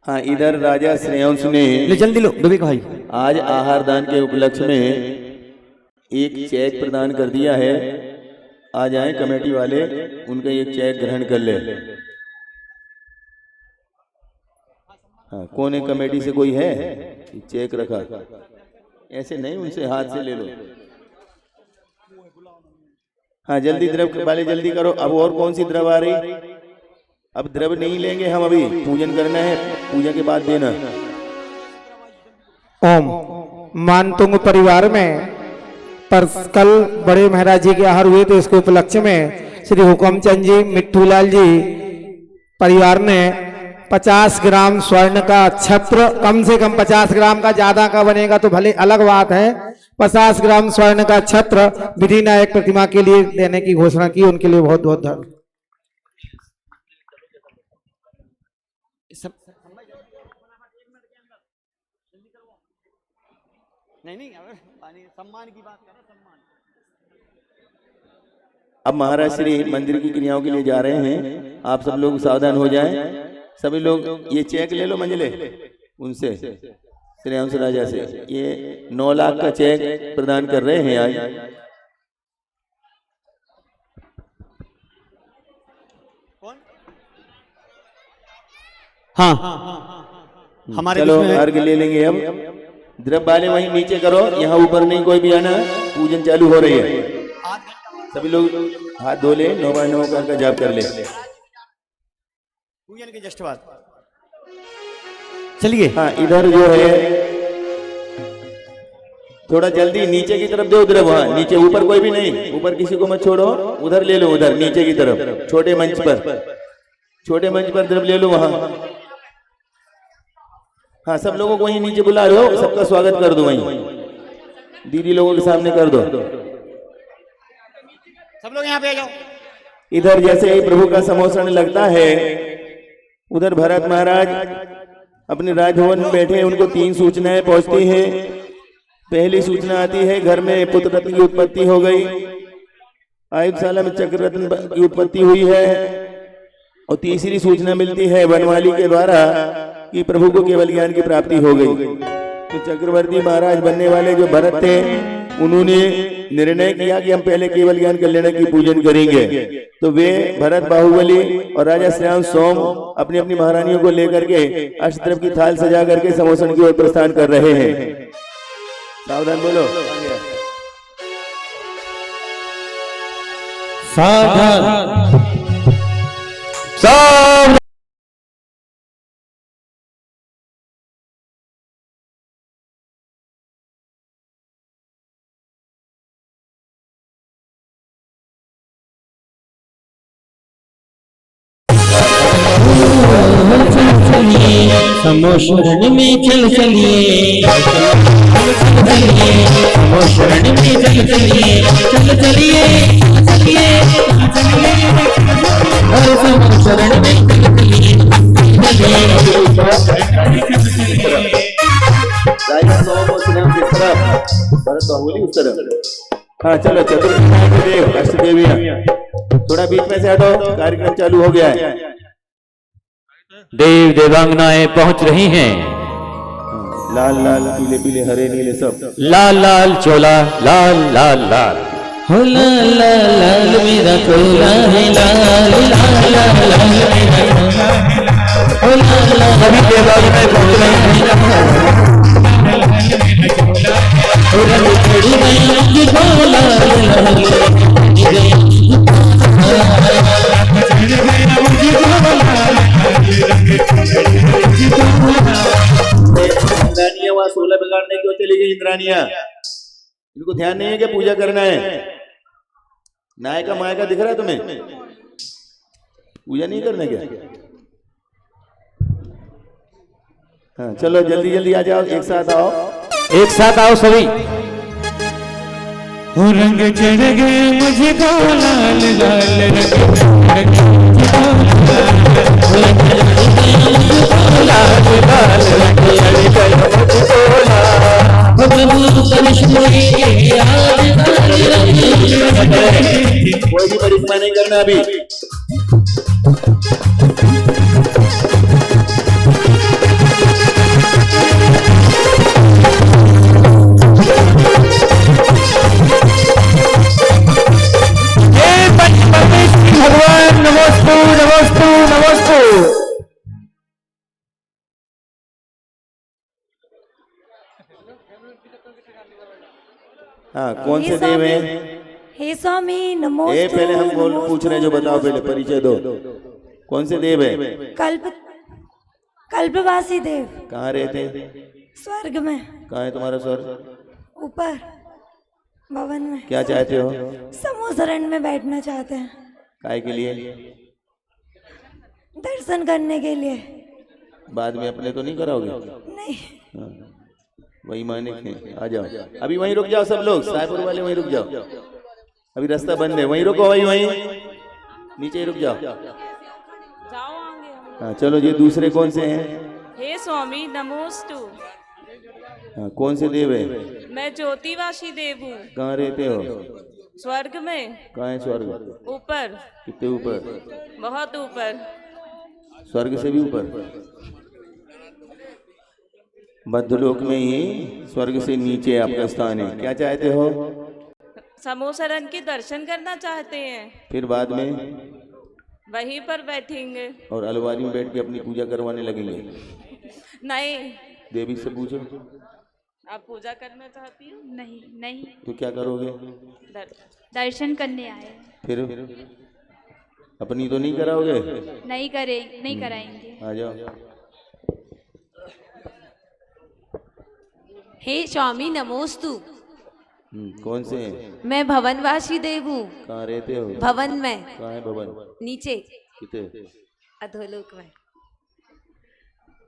हाँ, इधर राजा श्रेयांश ने ले जल्दी लो दुबे भाई। आज आहार दान के उपलक्ष्य में एक चेक प्रदान कर दिया है। आ जाएं कमेटी वाले, उनका एक चेक ग्रहण कर ले। हाँ, कौन है कमेटी से, कोई है? चेक रखा, ऐसे नहीं, उनसे हाथ से ले लो। हाँ, जल्दी द्रव वाले जल्दी करो। अब और कौन सी द्रव आ रही? अब द्रव नहीं लेंगे हम, अभी पूजन करना है, पूजा के बाद देना। ओम मानतुंग परिवार में पर कल बड़े महाराज जी के आहार हुए थे, इसके उपलक्ष्य में श्री हुकमचंद जी, मिट्ठूलाल जी परिवार ने 50 ग्राम स्वर्ण का छत्र, कम से कम 50 ग्राम का, ज्यादा का बनेगा तो भले अलग बात है, 50 ग्राम स्वर्ण का छत्र विधि नायक प्रतिमा के लिए देने की घोषणा की। उनके लिए बहुत बहुत धन्यवाद। नहीं सम्मान की बात कर रहा, सम्मान। अब महाराज श्री मंदिर की क्रियाओं के लिए जा रहे हैं। आप सब लोग सावधान हो जाएं। सभी लोग ये चेक ले लो मंजले उनसे, श्री हंस राजा से। ये 9 लाख का चेक प्रदान कर रहे हैं आज। कौन? हाँ हमारे चलो अर्घ ले लेंगे। अब द्रव्य वाले वहीं नीचे करो, यहाँ ऊपर नहीं कोई भी आना। पूजन चालू हो रही है। सभी लोग हाथ धो ले, 9 बार 9 का जाप कर ले। पूजन के जस्ट बाद चलिए। हाँ इधर जो है थोड़ा जल्दी नीचे की तरफ दो द्रव्य। वहाँ नीचे, ऊपर कोई भी नहीं, ऊपर किसी को मत छोड़ो। उधर ले लो, उधर नीचे की तरफ छोटे मंच पर द्रव्य ले लो वहाँ। हाँ सब लोगों को वहीं नीचे बुला लो, सबका स्वागत कर दो वहीं। दीदी लोगों के सामने कर दो। सब लोग यहाँ पे आ जाओ। इधर जैसे ही प्रभु का समोसण लगता है, उधर भरत महाराज अपने राजभवन में बैठे। उनको 3 सूचनाएं पहुंचती हैं। पहली सूचना आती है, घर में पुत्र रत्न की उत्पत्ति हो गई। आयुधशाला में चक्र रत्न की उत्पत्ति हुई है। और तीसरी सूचना मिलती है वनमाली के द्वारा कि प्रभु को केवल ज्ञान की प्राप्ति हो गई। तो चक्रवर्ती महाराज बनने वाले जो भरत थे, उन्होंने निर्णय किया कि हम पहले केवल ज्ञान कल्याण की पूजन करेंगे। तो वे भरत बाहुबली और राजा श्याम सोम अपनी अपनी महारानियों को लेकर के अष्टद्रव्य की थाल सजा करके समोसण की ओर प्रस्थान कर रहे हैं। सावधान बोलो। सावधान। समोशरण में चल चलिए, समोशरण में चल चलिए, चल चलिए, चलिए, और समोशरण में चल चलिए, राजा सोम और श्याम किस तरफ, भरत बाहुबली उस तरफ। हाँ चलो चतुर्देव अष्टदेवियां थोड़ा बीच में से हटो, कार्यक्रम चालू हो गया है। देव देवांगनाएं पहुंच रही हैं। लाल लाल पीले पीले हरे नीले सब। लाल लाल चोला, लाल लाल लाल, हो लाल लाल लाल मेरा चोला है, लाल लाल लाल लाल मेरा चोला है, हो लाल लाल। सभी देवांगनाएं पहुंच रही हैं। इंद्रानियां वहां 16 बिगाड़ने क्यों चली गई? इंद्रानियां, इनको ध्यान नहीं है कि पूजा करना है। नायका मायका दिख रहा है तुम्हें? पूजा नहीं करना क्या? हाँ चलो जल्दी जल्दी आ जाओ, एक साथ आओ, एक साथ आओ सभी। हो रंग चढ़ गए मुझे को लाल लाल रंग, कोई भी परिक्रमा नहीं करना अभी। भगवान नमोस्तु नमोस्तु नमोस्तु। हाँ कौन से देव हैं? हे स्वामी नमो। ये पहले हम पूछ रहे हैं, जो बताओ पहले परिचय दो। कौन से देव है? कल्पवासी देव। कहाँ रहते हैं? स्वर्ग में। कहाँ है तुम्हारा स्वर्ग? ऊपर भवन में। क्या चाहते हो? समोसरण में बैठना चाहते हैं। काय के लिए? दर्शन करने के लिए। बाद में अपने तो नहीं कराओगे? नहीं। हाँ। वही मानिक हैं, आ जाओ। अभी वहीं रुक जाओ सब लोग, सायपुर वाले वहीं रुक जाओ, अभी रास्ता बंद है, वहीं रुको, वहीं नीचे ही रुक जाओ। जाओ आगे हम। हाँ चलो, ये दूसरे कौन से हैं? हे स्वामी नमोस्तु। हाँ, कौन से देव है? मैं ज्योतिवासी देव हूँ। कहाँ रहते हो? स्वर्ग में। कहाँ है स्वर्ग? ऊपर। कितने ऊपर? बहुत ऊपर। स्वर्ग से भी ऊपर? मध्यलोक में ही स्वर्ग से नीचे आपका स्थान है। क्या चाहते हो? समूह शरण के दर्शन करना चाहते हैं। फिर बाद में वहीं पर बैठेंगे। और अलमारी में बैठ के अपनी पूजा करवाने लगेंगे? नहीं। देवी से पूछो। आप पूजा करना चाहती हो? नहीं नहीं, तो क्या करोगे? दर्शन करने आए। फिर अपनी तो नहीं कराओगे? नहीं कराएंगे। आ जाओ। हे स्वामी नमोस्तु। कौन से हैं? मैं भवनवासी देव हूँ। कहाँ रहते हो? भवन में। कहाँ है भवन? नीचे कितने? अधोलोक में।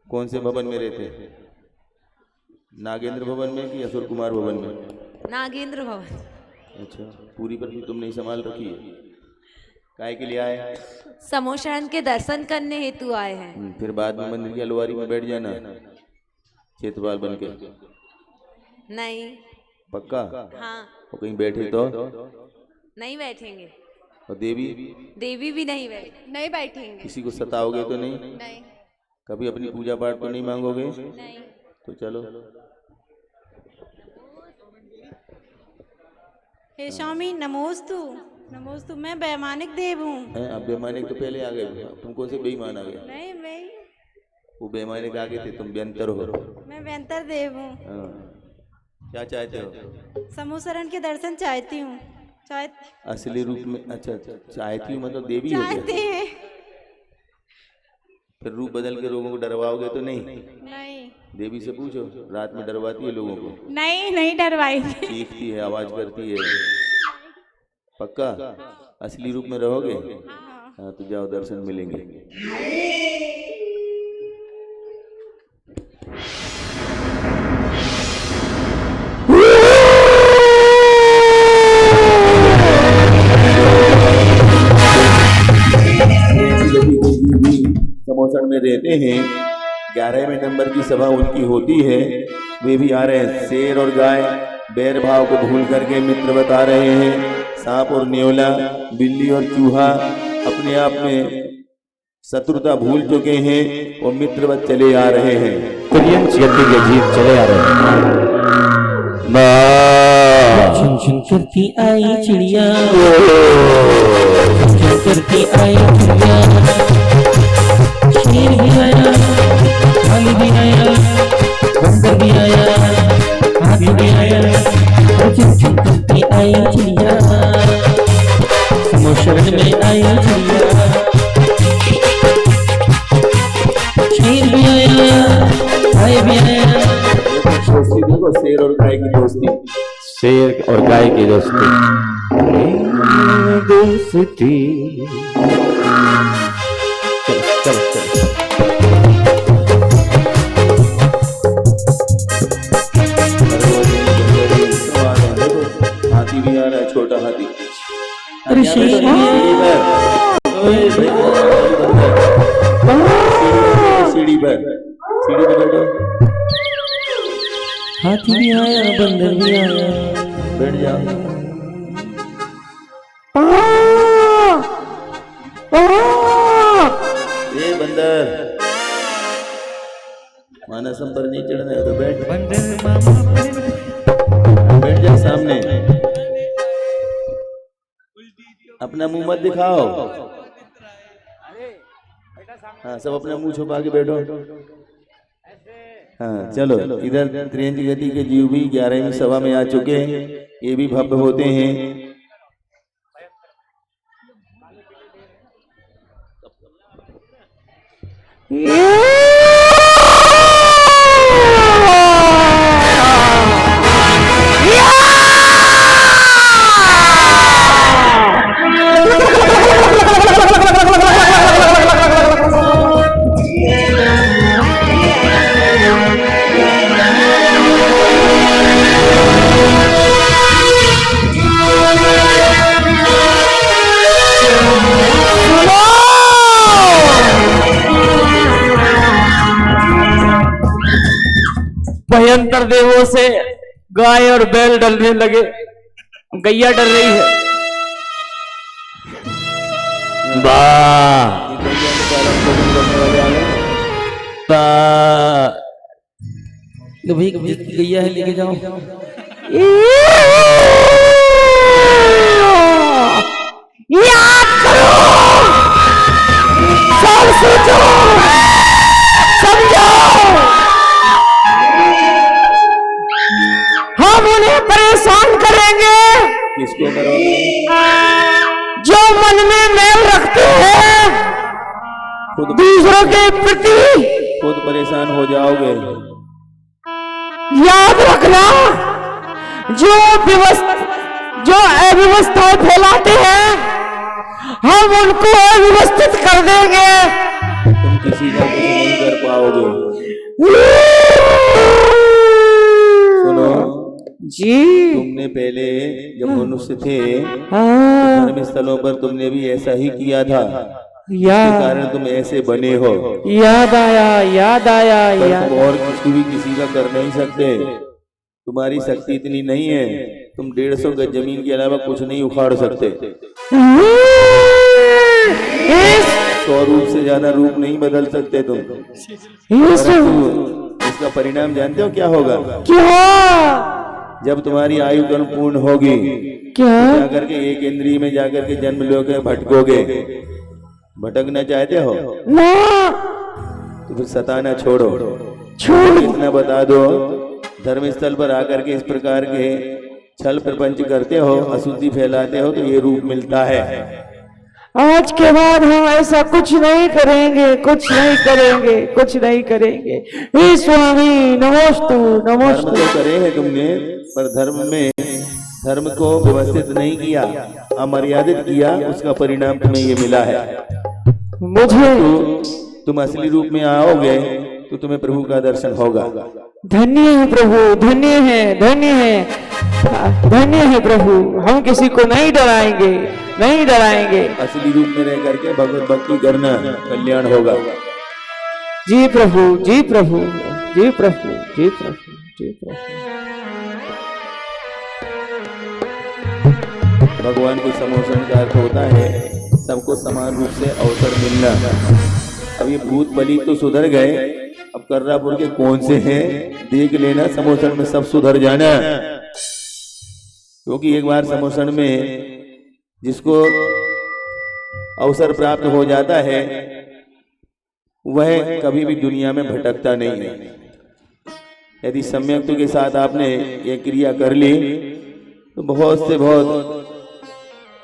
कौन से भवन में रहते हैं? नागेंद्र भवन में कि असुर कुमार भवन में? नागेंद्र भवन। अच्छा, पूरी पर भी तुम नहीं संभाल रखी है। काय के लिए आए? समूह शरण के दर्शन करने हेतु आए हैं। फिर बाद में मंदिर की अलवारी में बैठ जाना क्षेत्रपाल बन के। नहीं। पक्का? हाँ। और कहीं बैठे तो? नहीं बैठेंगे। और देवी भी नहीं बैठेंगे। किसी को सताओगे तो नहीं? नहीं। कभी अपनी पूजा पाठ तो नहीं मांगोगे? नहीं। तो चलो। हे स्वामी नमोस्तु। नमोस्तु। मैं वैमानिक देव हूँ। अब बेईमानिक तो पहले आ गए, तुम कौन से बेईमान आ गए? नहीं मैं वो बेईमानिक आगे थे, तुम व्यंतर हो। मैं व्यंतर देव हूँ। क्या चाहते हो? समूह शरण के दर्शन चाहती हूँ। असली रूप में? अच्छा, चाहती हूँ मतलब देवी हो चाहते गया। हैं। फिर रूप बदल के लोगों को डरवाओगे तो नहीं? नहीं। देवी से पूछो, रात में डरवाती है लोगों को? नहीं डरवाएगी। चीखती है, आवाज करती है। पक्का? असली रूप में रहोगे? हाँ तो जाओ, दर्शन मिलेंगे। समोसन में रहते हैं, 11वें नंबर की सभा उनकी होती है, वे भी आ रहे हैं। शेर और गाय बैर भाव को भूल करके मित्र बता रहे हैं। सांप और न्योला, बिल्ली और चूहा अपने आप में शत्रुता भूल चुके हैं और मित्रवत चले आ रहे हैं। चले आ रहे हैं। झुन झुन करती आई चिड़िया, झुन झुन करती आई चिड़िया। शेर भी आया, भालू भी आया, बंदर भी आया, हाथी भी आया। झुन झुन करती आई चिड़िया, समूह शरण में आई चिड़िया। शेर भी आया, गाय भी आया। दोस्ती देखो, शेर और गाय की दोस्ती। शेर और गाय की दोस्ती। दोस्ती। चलो चलो चलो। हाथी भी आ रहा है, छोटा हाथी। अरे शेर सीढ़ी पर बैठो। हाथी भी आया, बंदर भी आया। बैठ जाओ। ये बंदर मानसम पर नहीं चढ़ना है तो बैठ। बैठ जा सामने। अपना मुंह मत दिखाओ। हाँ, सब अपना मुंह छुपा के बैठो। हाँ चलो, इधर त्रियंज गति के जीव भी 11वीं सभा में आ चुके हैं, ये भी भव्य होते हैं। भयंकर देवों से गाय और बैल डरने लगे, गैया डर रही है। वाह भाई गैया है, लेके जाओ। याद करो, सब सोचो, समझो, हम उन्हें परेशान करेंगे किसको करोगे? जो मन में मैल रखते हैं खुद दूसरों के प्रति। खुद परेशान हो जाओगे। याद रखना, जो अव्यवस्थाएं फैलाते हैं हम उनको अव्यवस्थित कर देंगे। तुम किसी का कुछ नहीं कर पाओगे। सुनो जी, तुमने पहले जब मनुष्य थे धर्म स्थलों पर तुमने भी ऐसा ही किया था, इसके कारण तुम ऐसे बने हो। याद आया, याद आया, पर तुम और किसी का कर नहीं सकते। तुम्हारी शक्ति इतनी नहीं है, तुम 150 गज जमीन के अलावा कुछ नहीं उखाड़ सकते। 100 रूप से ज्यादा रूप नहीं बदल सकते तुम। इसका परिणाम जानते हो क्या होगा? क्या? जब तुम्हारी आयु कर्म पूर्ण होगी, क्या? जाकर के एक इंद्रिय में जाकर के जन्म लोगे, भटकोगे। भटकना चाहते हो ना, तो फिर सताना छोड़ो। इतना बता दो, धर्म स्थल पर आकर के इस प्रकार के छल प्रपंच करते हो, अशुद्धि फैलाते हो, तो ये रूप मिलता है। आज के बाद हम ऐसा कुछ नहीं करेंगे, कुछ नहीं करेंगे, कुछ नहीं करेंगे। हे स्वामी नमोस्तु, नमोस्तु। धर्म तो करे है तुमने, पर धर्म को व्यवस्थित नहीं किया, अमर्यादित किया, उसका परिणाम तुम्हें ये मिला है। मुझे तुम असली रूप में आओगे तो तुम्हें प्रभु का दर्शन होगा। धन्य है प्रभु, धन्य है, धन्य है, धन्य है प्रभु। हम किसी को नहीं डराएंगे, नहीं डराएंगे। असली रूप में रह करके भगवत भक्ति करना, कल्याण होगा। जी प्रभु, जी प्रभु, जी प्रभु, जी प्रभु, जी प्रभु। भगवान के समोसन का अर्थ होता है सबको समान रूप से अवसर मिलना। अब ये भूत बलि तो सुधर गए, अब कर्रापुर के कौन से हैं देख लेना, समोसन में सब सुधर जाना। क्योंकि एक बार समोसन में जिसको अवसर प्राप्त हो जाता है वह कभी भी दुनिया में भटकता नहीं है। यदि सम्यक्ता के साथ आपने ये क्रिया कर ली तो बहुत से बहुत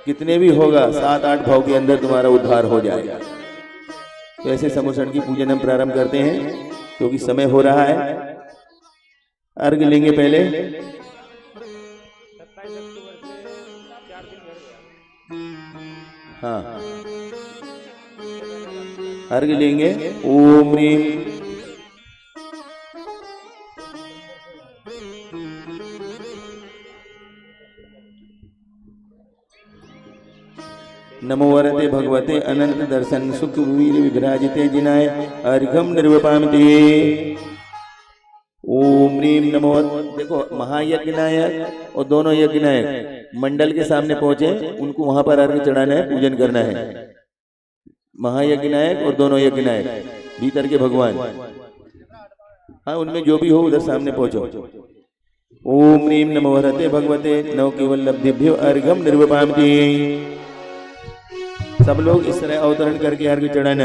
कितने भी होगा 7-8 भाव के अंदर तुम्हारा उद्धार हो जाएगा। तो ऐसे समोसन की पूजन हम प्रारंभ करते हैं क्योंकि समय हो रहा है। अर्घ लेंगे पहले। हाँ, अर्घ लेंगे। ओम ह्रीम नमो वरते भगवते अनंत दर्शन सुख वीर विभ्राजिते जिनाय अर्घम निर्वपामते। ओम ह्रीम नमो। देखो महायज्ञ नायक और दोनों यज्ञ नायक मंडल के सामने पहुंचे, उनको वहां पर अर्घ चढ़ाना है, पूजन करना है। महायज्ञ नायक और दोनों यज्ञ नायक भीतर के भगवान, हाँ उनमें जो भी हो उधर सामने पहुंचो। ओम ह्रीम नमो वरते भगवते नव केवल लब्धिभ्यो अर्घम निर्वपामते। सब लोग इस तरह अवतरण करके अर्घ चढ़ाना।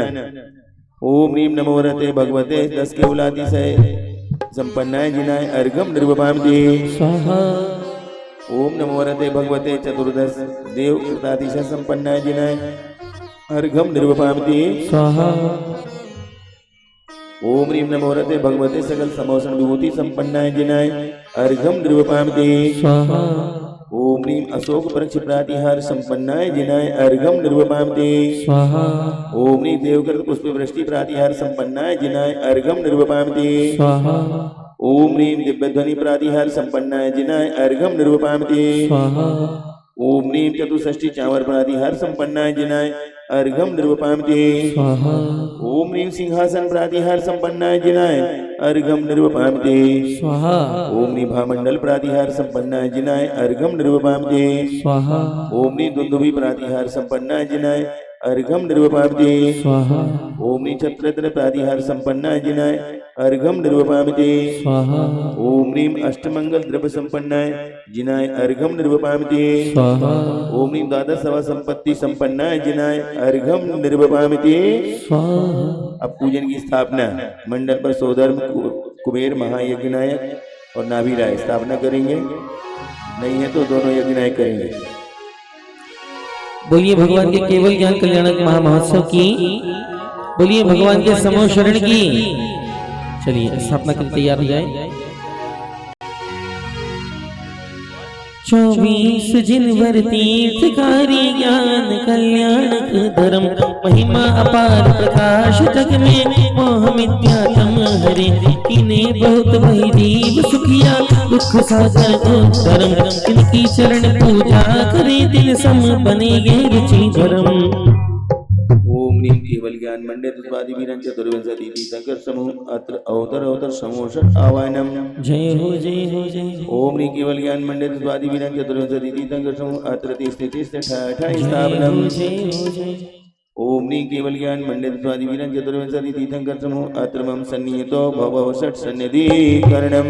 ओम ह्रीम नमो वरते भगवते 10 केवलातिशय संपन्नाय जिनाय अर्घम निर्वपामते। ओम नमो वरते भगवते 14 देव कृतातिशय संपन्नाय जिनाय अर्घम निर्वपामते। ओम ह्रीम नमो वरते भगवते सकल समोसन विभूति संपन्नाय जिनाय अर्घम निर्वपामते। ओम ह्रीम अशोक वृक्ष प्रातिहार संपन्नाय जिनाय अर्घम निर्वपामते। ओम ह्रीम देवकृत पुष्प वृष्टि प्रातिहार संपन्नाय जिनाय अर्घम निर्वपामते। ओम ह्रीम दिव्यध्वनि प्रातिहार संपन्नाय जिनाय अर्घम निर्वपामते। ओम ह्रीम चतुष्षष्टि चावर प्रातिहार संपन्नाय जिनाय अर्घम निर्वपामते स्वाहा ओम ह्रीं सिंहासन प्रातिहार संपन्नाय जिनाय अर्घम निर्वपामते स्वाहा ओम ह्रीं भामंडल प्रातिहार संपन्नाय जिनाय अर्घम निर्वपामते स्वाहा ओम ह्रीं दुंदुभि प्रातिहार संपन्नाय जिनाय अर्घम निर्वपामते स्वाहा ओम ह्रीं छत्रत्र प्रातिहार संपन्नाय जिनाय अर्घम निर्वपामते स्वाहा ओम ह्रीं अष्टमंगल द्रव्य संपन्नाय जिनाय अर्घम निर्वपामते स्वाहा ओम ह्रीं द्वादश सवा संपत्ति संपन्नाय जिनाय अर्घम निर्वपामते स्वाहा। अब पूजन की स्थापना मंडल पर सोधर्म कुबेर महायज्ञ नायक और नाभि राय स्थापना करेंगे, नहीं है तो दोनों यज्ञ नायक करेंगे। बोलिए भगवान के केवल ज्ञान कल्याणक महामहोत्सव की, बोलिए भगवान के समूह शरण की। चलिए स्थापना के लिए तैयार हो जाए। 24 जिनवर तीर्थकारी ज्ञान कल्याणक धर्म महिमा अपार प्रकाश जग में मोह मिथ्या तम हरे किने बहुत वही जीव सुखिया दुख सागर धर्म इनकी चरण पूजा करे दिल सम बनेगे रुचि धर्म। ओम ह्रीं केवल ज्ञान मंडे तुष्पादि वीरं चतुर्विंशति तीर्थंकर समूह अत्र अवतर समूह आवाहनम। जय हो जय हो जय हो। ओम ह्रीं केवल ज्ञान मंडे तुष्पादि वीरं चतुर्विंशति तीर्थंकर समूह अत्र 33 स्थापनम। जय हो जय ओम ह्रीं केवल ज्ञान मंडे तुष्पादि वीरं चतुर्विंशति तीर्थंकर समूह अत्र मम सन्निहितो भव षट् सन्निधिकरणम।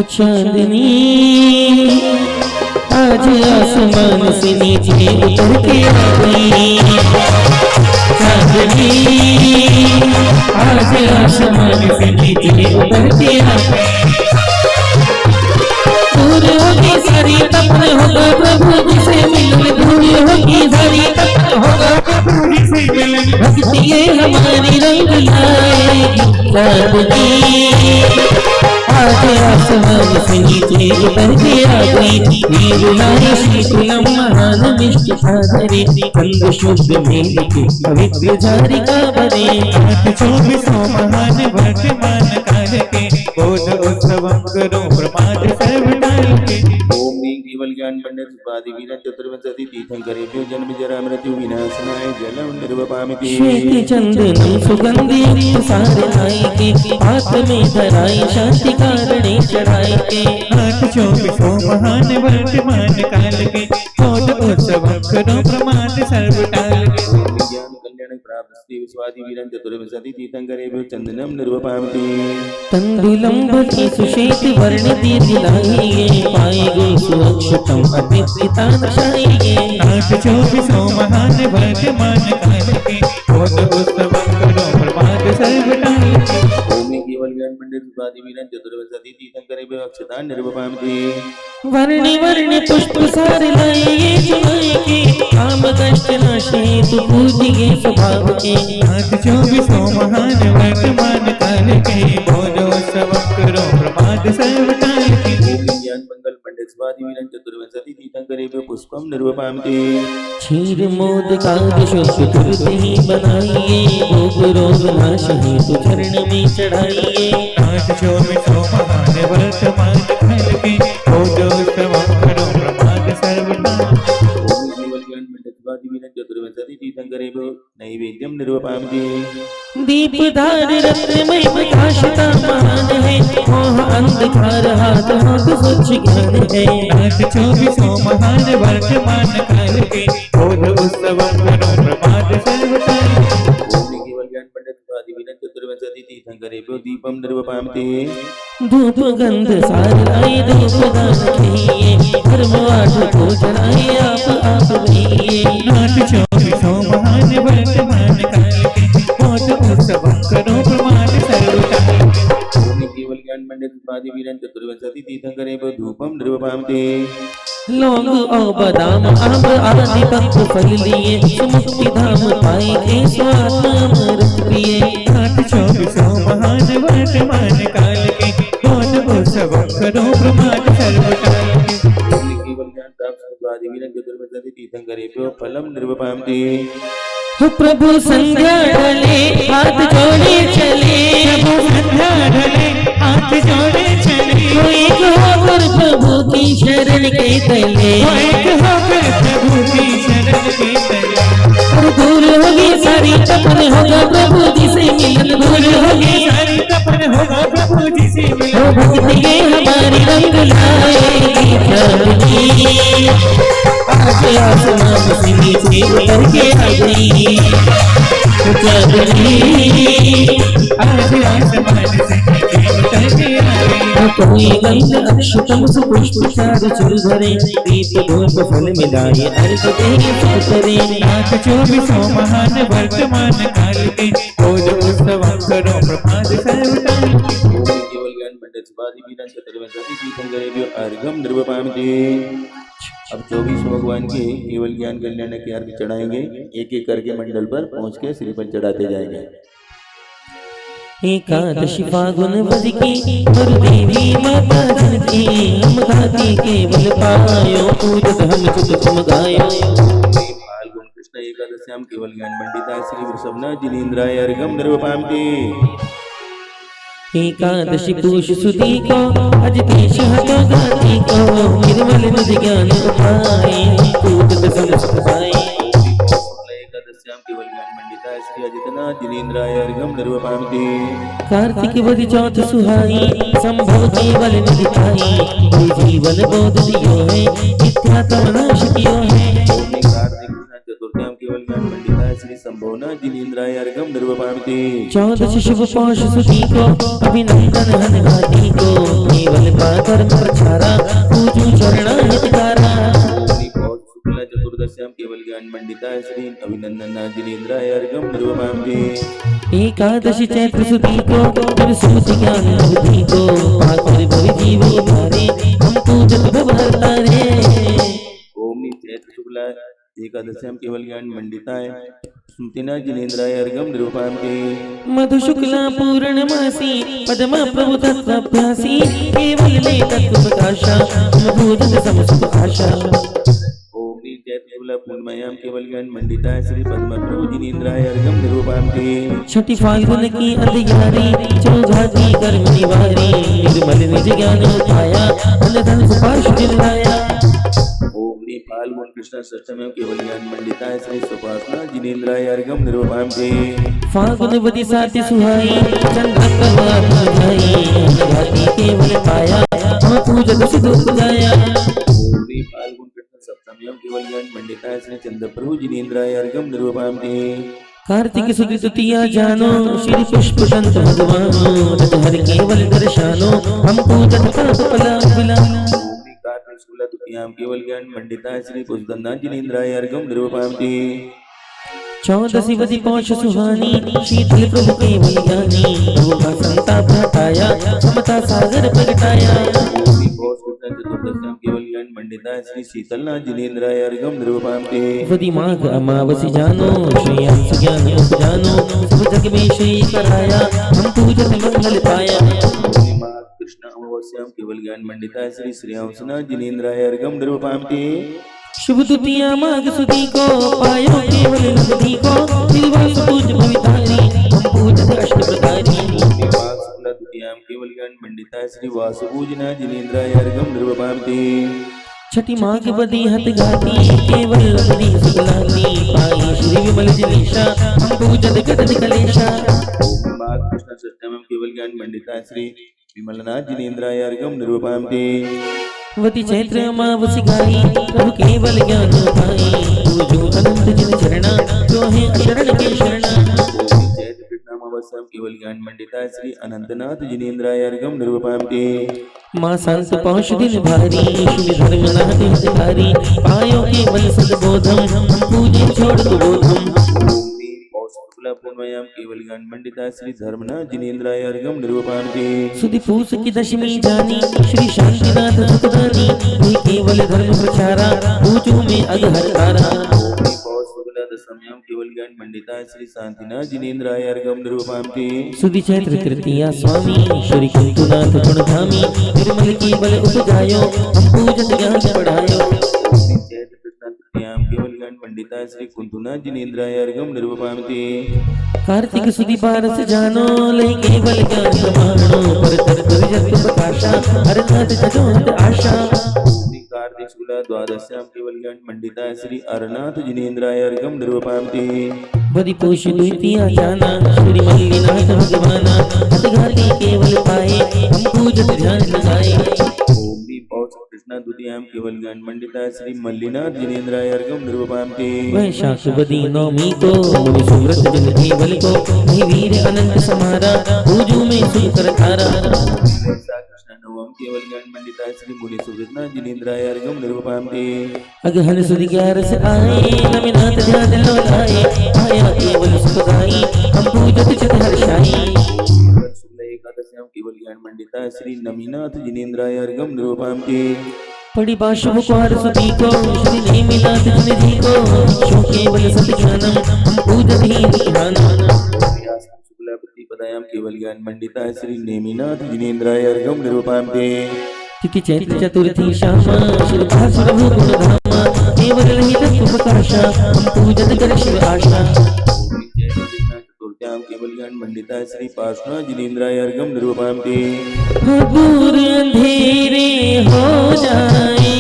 चांदनी आज आसमान से नीचे उतर के आ गई, चांदनी आज आसमान से नीचे उतर के आ गई। दूर होगी सारी तपन होगा प्रभु जी से मिलन, दूर होगी सारी तपन होगा प्रभु जी से मिलन। भक्ति ये हमारी रंग लाएगी चांदनी आज आसमान से नीचे उतर के आ गई। वीर नारी शीतलम महान मिष्ट साधरे कंद शुद्ध मेल के पवित्र जारिका बने। 24 महान वर्तमान काल के बोध उत्सवम करो प्रमाद सर्व टाल के। ओम ह्रीं केवल ज्ञान मंडे तुष्पादि वीरं चतुर्विंशति तीर्थंकरेभ्यो जन्म जरा मृत्यु विनाशनाय जलम निर्वपामि। श्वेत चंदनम सुगंधि सारे लाई के हाथ में धराई शांति कारणे चढ़ाई के। 24 महान वर्तमान काल के बोध उत्सवम करो प्रमाद सर्व टाल के। ज्ञान कल्याण प्राप्त श्री विश्वादि वीरं चतुर्विंशति तीर्थंकरेभ्यो चंदनम निर्वपामि। तंदुलम भक्ति सुशेत वर्ण दीर्घ लाइए पाए गो सुअक्षतम अतितान शाइए। 24 महान वर्तमान काल के बोध उत्सवम करो प्रमाद सर्व टाल के। ओम ह्रीं केवल ज्ञान मंडे तुष्पादि वीरं चतुर्विंशति तीर्थंकरेभ्यो अक्षतान निर्वपामि। वर्णे वर्णे पुष्प सार लाइए जुलाई के काम कष्ट नाशे तु पूजिए स्वभाव के। 24 महान वर्तमान काल के बोध उत्सवम करो प्रमाद सर्व टाल के। ज्ञान मंगल मंडे तुष्पादि वीरं चतुर्विंशति तीर्थंकरेभ्यो पुष्पम निर्वपामि। क्षीर मोद काग शुद्ध तुरत ही बनाइए भोग रोग नाश हेतु चरण में चढ़ाइए। 24 महान वर्तमान काल के बोध उत्सवम करो प्रमाद सर्व टाल के। ओम केवल ज्ञान मंडे तुष्पादि वीरं चतुर्विंशति तीर्थंकरेभ्यो नैवेद्यम निर्वपामि। दीपदार रत्नमय प्रकाशता महान है मोह अंधकार हाथ हाथ स्वच्छ ज्ञान है। 24 महान वर्तमान काल के बोध उत्सवम करो प्रमाद सर्व टाल के। ओम केवल ज्ञान मंडे तुष्पादि वीरं चतुर्विंशति तीर्थंकरेभ्यो दीपम निर्वपामि। धूप गंध सार लाई धूप दान खिए धर्म आठ को जलाए आप भइए। 24 महान वर्तमान काल के बोध उत्सवम करो प्रमाद सर्व टाल के। ओम केवल ज्ञान मंडे तुष्पादि वीरं चतुर्विंशति तीर्थंकरेभ्यो धूपम निर्वपामि। लौंग और बादाम आम आदि तत्व फल लिए सुमुक्ति धाम पाए के स्वाद अमृत पिए। 24 महान वर्तमान काल के बोध उत्सवम करो प्रमाद सर्व टाल के। ओम केवल ज्ञान प्राप्त तुष्पादि वीरं चतुर्विंशति तीर्थंकरेभ्यो फलम निर्वपामि। प्रभु संध्या ढले हाथ जोड़े चले, प्रभु संध्या ढले हाथ जोड़े चले। एक होकर प्रभु की शरण के तले एक होकर प्रभु की शरण के तले और दूर होगी सारी तपन होगा प्रभु जी से मिलन दूर होगी सारी तपन होगा प्रभु जी से मिलन वो भक्ति के हमारी रंग लाएगी चांदनी आज आसमान से नीचे उतर के आ गई चांदनी आज आसमान से नीचे उतर के आ गई कोई गंध अक्षतम सुपुष्प चार चुर भरे दीप धूप फल मिलाए अर्घ दे करे नाथ 24 महान वर्तमान काल के बोध उत्सव करो प्रभात सर्वकाल केवल ज्ञान पंडित सुभाषी पीठन छत्रवंशी पीठन गरेभ्यो अर्घम निर्वपामि। अब 24 भगवान के केवल ज्ञान कल्याण के अर्घ चढ़ाएंगे, एक एक करके मंडल पर पहुंच के श्रीफल चढ़ाते जाएंगे। एकादशी फागुन वद की देवी माता जनकी हम गाती केवल पायो पूजत हम चुत तुम गायो फाल्गुन कृष्ण एकादश्याम केवल ज्ञान पंडिताय श्री वृषभना जिनेन्द्राय अर्घम निर्वपामि। एकादशी पूष सुदी को अजतेश हतो गाती को निर्मल निज ज्ञान उपाय पूजत समस्त पाए। एकादश्याम केवल ज्ञान पंडिताय श्री अजितना जिनेन्द्राय अर्घम निर्वपामि। कार्तिक वद चौथ सुहाई संभव केवल निधि पाई जीवन बोध दियो है मिथ्या तम नाश कियो है। कार्तिक चतुर्थ्याम केवल ज्ञान पंडिताय श्री संभवना जिनेन्द्राय अर्घम निर्वपामि। चौदश शुभ पौष सुदी को अभिनंदन हन घाटी को केवल पाकर प्रचारा पूजू चरणा हितकारा। शुक्ला चतुर्दश्याम केवल ज्ञान पंडिताय श्री अभिनंदन जिनेन्द्राय अर्घम निर्वपामि। एकादशी चैत्र सुदी को सुमति ज्ञान अवधि को पाकर भव जीव उधारे हम पूजत भव हरतारे। ओम चैत्र शुक्ला एकादश्याम केवल ज्ञान पंडिताय स्मृतिना जिनेन्द्राय अर्घम निर्वपामि। मधु शुक्ला पूर्णमासी पद्मा प्रभु तत्वाभ्यासी केवल ले तत्व प्रकाशा हम पूजत समस्त आशा। चैत्र शुक्ला पूर्णिमायाम केवल ज्ञान पंडिताय श्री पद्म प्रभु जिनेन्द्राय अर्घम निर्वपामि। छठी फाल्गुन की अंधियारी चौघाती कर्म निवारी निर्मल निज ज्ञान उठाया धन धन सुपाश दिलाया। फाल्गुन कृष्ण षष्ठम्याम केवल ज्ञान पंडिताय श्री सुपासना जिनेन्द्राय अर्घम निर्वपामि। फाल्गुन वदी साथी सुहाई चंद्र कला जाई घाती केवल पाया हम पूजत सिद्ध जाया। फाल्गुन कृष्ण सप्तम्याम केवल ज्ञान पंडिताय श्री चंद्र प्रभु जिनेन्द्राय अर्घम निर्वपामि। कार्तिक सुदी तृतीया जानो श्री पुष्प दंत भगवानो रज हर केवल दर्शानो हम पूजत पाप पला बिलानो। कार्तिक शुक्ला द्वितीयाम केवल ज्ञान पंडिताय श्री पुष्पदंता जिनेन्द्राय अर्घम निर्वपामि। चौदसी वदी पौष सुहानी शीतल प्रभु केवल ज्ञानी प्रभु का संताप हटाया समता सागर प्रगटाया। चतुर्दश्याम केवल ज्ञान पंडिताय श्री शीतलना जिनेन्द्राय अर्घम निर्वपामि। वदी माघ अमावसी जानो श्री अंश ज्ञान उपजानो सब जग में श्री कराया हम पूजत मंगल पाया। कृष्ण अमावस्याम केवल ज्ञान पंडिताय श्री श्रेयांसना जिनेन्द्राय अर्घम निर्वपामि। शुभ द्वितीया माघ सुदी को पायो केवल नदी को दिलवास पूज भवितारी हम पूजत अष्ट प्रकारी। शुक्ला द्वितीयाम केवल ज्ञान पंडिताय श्री वासुपूजना जिनेन्द्राय अर्घम निर्वपामि। छठी माघ वदी हत गाती केवल नदी सुगलाती पाई श्री विमल जलेशा हम पूजत गदद कलेशा। कृष्ण षष्ठम्याम केवल ज्ञान पंडिताय श्री विमलनाथ जिनेन्द्राय अर्घम निर्वपामि। वती चैत्र अमावसी गाई प्रभु केवल ज्ञान पाई पूजो अनंत जिन चरणा जो है अशरण के शरणा। चैत्र कृष्ण अमावस्याम केवल ज्ञान पंडिताय श्री अनंतनाथ जिनेन्द्राय अर्घम निर्वपामि। माँ संत पौष दिन भारी शुभ धर्म नाथ हितकारी पायो केवल सद्बोधम हम पूजे छोड़ बोधम। शुक्ला पूर्णिमायाम केवल ज्ञान पंडिताय श्री धर्मना जिनेन्द्राय अर्घम निर्वपामि। सुदी पूस की दशमी जानी श्री शांतिनाथ सुखदानी वही केवल धर्म प्रचारा पूजू में अघहर तारा। शुक्ला दशम्याम केवल ज्ञान पंडिताय श्री शांतिनाथ जिनेन्द्राय अर्घम निर्वपामि। सुदी चैत्र तृतीया स्वामी श्री कुंतुनाथ गुणधामी निर्मल केवल उपजायो हम पूजत ज्ञान बढ़ायो। चैत्र कृष्ण तृतीयाम केवल केवलज्ञान पंडिता श्री कुंतुना जिनेन्द्राय अर्घम निर्वपामते। कार्तिक सुदी पारस जानो लई केवल ज्ञान प्रमाणो पर तर कर जग प्रकाशा अर्थात जगोत आशा। कार्तिक शुक्ल द्वादश्याम केवलज्ञान पंडिता श्री अरनाथ जिनेन्द्राय अर्घम निर्वपामते। बदी पोष द्वितीया जाना श्री मल्लिनाथ भगवाना अतघाती केवल पाए हम पूजत ध्यान लगाए। ओम ह्रीं पौष कृष्णा द्वितीयाम केवलज्ञान पंडिता श्री मल्लिनाथ जिनेन्द्राय अर्घम निर्वपामते। वैशाख बदी नौमी को मुनि सुव्रत जन केवल को वही वीर अनंत समारा पूजू में सुख कर तारा। कृष्ण नवम केवलज्ञान पंडिता श्री मुनि सुव्रतना जिनेन्द्राय अर्घम निर्वपामते। अगहन सुदी 11 से आए नमिनाथ ध्यान लोलाए आया केवल सुखदाई हम पूजत चित हर्षाई। शुक्ल एकादश्याम केवलज्ञान पंडिता श्री नमीनाथ जिनेन्द्राय अर्घम निर्वपामते। पड़ी बाशु कुआर सती को श्री नेमिनाथ जिन जी को शो केवल सत ज्ञानम हम पूजत ही ध्यानम। शुक्लापति पदायाम केवलज्ञान पंडिता श्री नेमिनाथ जिनेन्द्राय अर्घम निर्वपामते। तिथि चैत्र चतुर्थी श्यामा श्री भास्वर गुण धामा केवल रही तत्व प्रकाशा हम पूजत कर शिव आशा। चतुर्थ्याम केवलज्ञान पंडिता श्री पार्श्वना जिनेन्द्राय अर्घम निर्वपामते। दूर अंधेरे हो जाए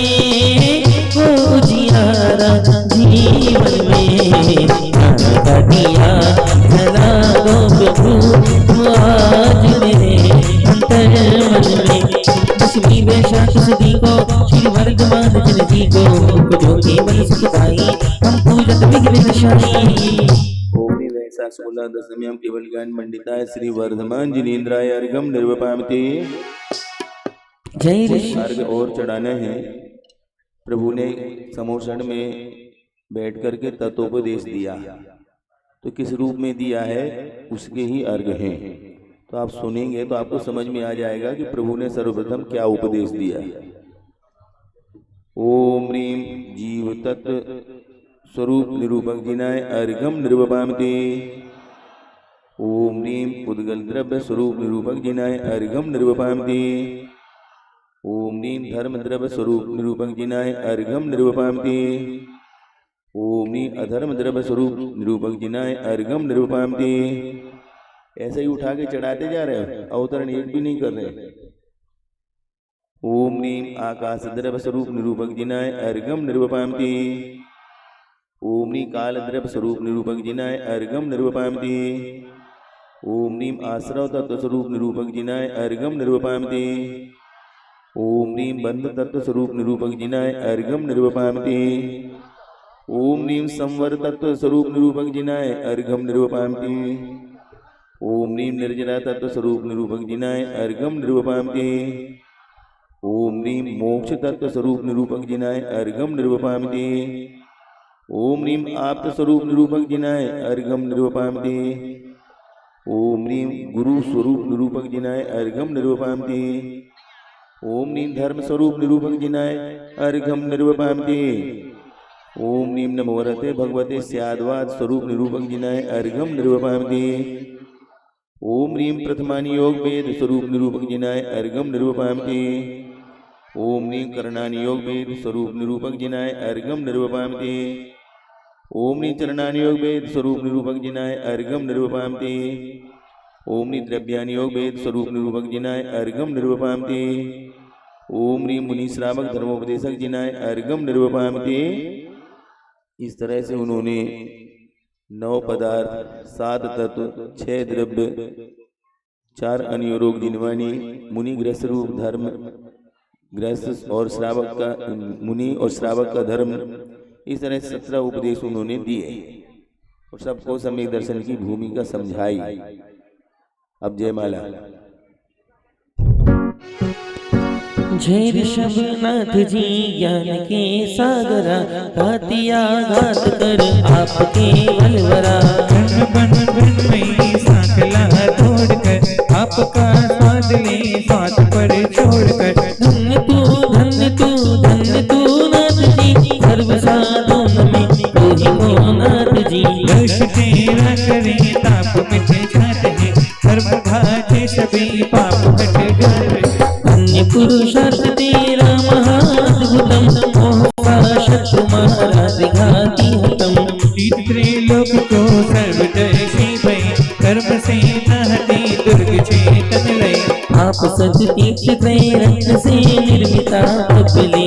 हो जियारा जीवन में दिया जला दो प्रभु आज मेरे अंतर मन में। दशमी वैशाख सुदी को श्री वर्धमान जन जी को जो केवल सुखदाई हम पूजत विघ्न विनाशाई। वैशाख शुक्ला दशम्याम केवलज्ञान पंडिता श्री वर्धमान जिनेन्द्राय अर्घम निर्वपामते। जय अर्घ और चढ़ाना है। प्रभु ने समोषण में बैठ करके तत्वोपदेश दिया, तो किस रूप में दिया है उसके ही अर्घ हैं। तो आप सुनेंगे तो आपको समझ में आ जाएगा कि प्रभु ने सर्वप्रथम क्या उपदेश दिया। ओम ह्रीं जीव तत्व स्वरूप निरूपक जिनाय अर्घम निर्वपामते। ओम ह्रीं उद्गल द्रव्य स्वरूप निरूपक जिनाय अर्घम निर्वपामते। ओम ह्रीं धर्म द्रव्य स्वरूप निरूपक जिनाय अर्घम निर्वपामते। ओम ह्रीं अधर्म द्रव्य स्वरूप निरूपक जिनाय अर्घम निर्वपामते। ऐसे ही उठा के चढ़ाते जा रहे हो, अवतरण एक भी नहीं कर रहे। ओम ह्रीं आकाश द्रव्य स्वरूप निरूपक जिनाय अर्घम निर्वपामते। ओम ह्रीं काल द्रव्य स्वरूप निरूपक जिनाय अर्घम निर्वपामते। ओम ह्रीं आश्रव तत्व स्वरूप निरूपक जिनाय अर्घम निर्वपामते। ओम ह्रीं बंध तत्व स्वरूप निरूपक जिनाय अर्घम निर्वपामते। ओम ह्रीं संवर तत्व स्वरूप निरूपक जिनाय अर्घम निर्वपामते। ओम ह्रीं निर्जरा तत्व स्वरूप निरूपक जिनाय अर्घम निर्वपामते। ओम ह्रीं मोक्ष तत्व स्वरूप निरूपक जिनाय अर्घम निर्वपामते। ओम ह्रीं आप्त स्वरूप निरूपक जिनाय अर्घम निर्वपामते। ओम ह्रीं गुरु स्वरूप निरूपक जिनाय अर्घम निर्वपामते। ओम ह्रीं धर्म स्वरूप निरूपक जिनाय अर्घम निर्वपामते। ओम ह्रीं नमोरते भगवते स्याद्वाद स्वरूप निरूपक जिनाय अर्घम निर्वपामते। ओम ह्रीं प्रथमानि योग वेद स्वरूप निरूपक जिनाय अर्घम निर्वपामते। ओम ह्रीं करणानि योग वेद स्वरूप निरूपक जिनाय अर्घम निर्वपामते। ओम ह्रीं चरणानि योग वेद स्वरूप निरूपक जिनाय अर्घम निर्वपामते। ओम ह्रीं द्रव्यानि योग वेद स्वरूप निरूपक जिनाय अर्घम निर्वपामते। ओम ह्रीं मुनि श्रावक धर्मोपदेशक जिनाय अर्घम निर्वपामते। इस तरह से उन्होंने 9 पदार्थ, 7 तत्व, 6 द्रव्य, 4 अनियोरोग जिनवानी, मुनि गृहस्थ रूप धर्म, गृहस्थ और श्रावक का मुनि और श्रावक का धर्म, इस तरह 17 उपदेश उन्होंने दिए और सबको सम्यक दर्शन की भूमिका समझाई। अब जयमाला। जय ऋषभनाथ जी ज्ञान के सागरा घातिया घात कर आपके बलवरा। बन में सांकला तोड़कर आपका स्वाद ले स्वाद पर छोड़कर। धन्य तू नाथ जी सर्व साधन में तू ही हो नाथ जी। यश तेरा करे ताप मिट जाते हैं सर्व घाते सभी पाप हट गए। अन्य पुरुषार्थ तेरा महाद्भुतम मोह का शत्रु महाराज घाती है तीर त्रैलोक को सर्व डर से भय कर्म से न हटे दुर्ग चेतन लय आप सच तीर्थ त्रय रत्न से निर्मिता कपिले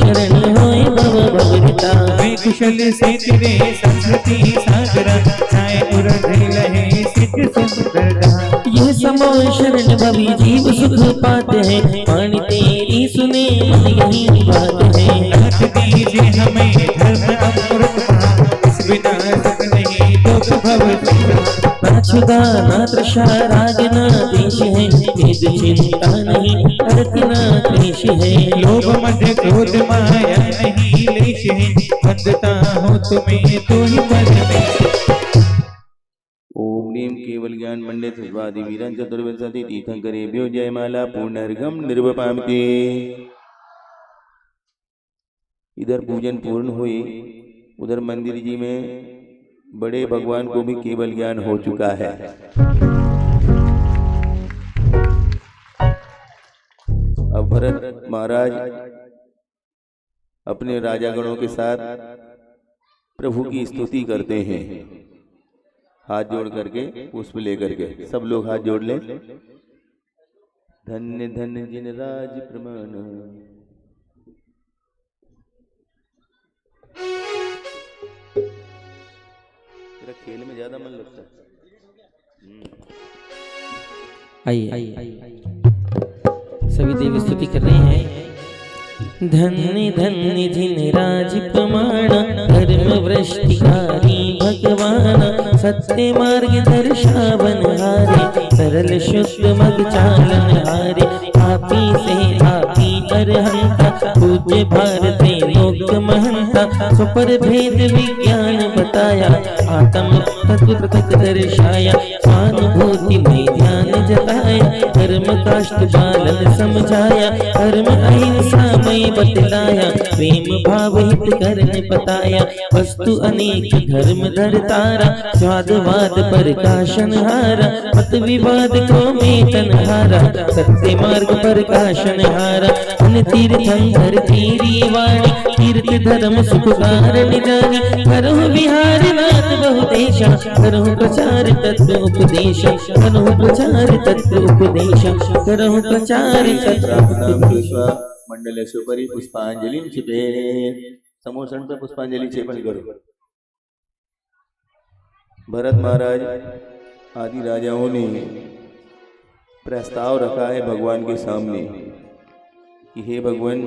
शरण होए भव भवरिता वे कुशल से तेरे संस्कृति सागरा छाए उरढ़ लहे सिद्ध सुंदरता यह समो शरण भवी जीव सुख पाते हैं पानी तेरी सुने मन यही बात है नाथ दीजिए हमें धर्म अमृत इस बिना सुख नहीं दुख भव ना छुदा ना तृषा राग ना देश है भेद चिंता नहीं अर्थ ना क्लेश है लोभ मध्य क्रोध माया नहीं लेश है बंधता हो तुम्हें तो ही परमेश ओम नीम केवल ज्ञान मंडित स्वादि वीरं चतुर्विंशति तीर्थंकरेभ्यो जयमाला पुनर्गम निर्वपामते। इधर पूजन पूर्ण हुई, उधर मंदिर जी में बड़े भगवान को भी केवल ज्ञान हो चुका है। अब भरत महाराज अपने राजागणों के साथ प्रभु की स्तुति करते हैं, हाथ जोड़ करके पुष्प लेकर के। सब लोग हाथ जोड़ ले। धन्य धन्य जिन राज प्रमाण, तेरा खेल में ज्यादा मन लगता है। आइए सभी देवी स्तुति कर रहे हैं। धन्य धन्य जिन राज प्रमाण धर्म वृष्टिकारी भगवान सत्य मार्ग दर्शावन हारे सरल शुद्ध मग चालन हारे आपी से आपी अरहंता पूज्य भारते लोक महंता सुपर भेद विज्ञान बताया आत्म तत्व पृथक दर्शाया स्वानुभूति में ध्यान जताया धर्म काष्ठ पालन समझाया धर्म अहिंसा में बतलाया प्रेम भाव हित करने बताया वस्तु अनेक धर्म धरतारा स्वादवाद प्रकाशन हारा मत विवाद को मेतन हारा सत्य मार्ग प्रकाशन हारा अन तीर्थंकर तेरी वाणी तीर्थ धर्म सुख कारण जानी करो विहार नाथ बहुदेशा करो प्रचार तत्व उपदेश करो प्रचार तत्व उपदेश करो प्रचार तत्व मंडलेश्वरी पुष्पांजलि छिपे समोसन पे पुष्पांजलि छेपन करो। भरत महाराज आदि राजाओं ने प्रस्ताव रखा है भगवान के सामने कि हे भगवान,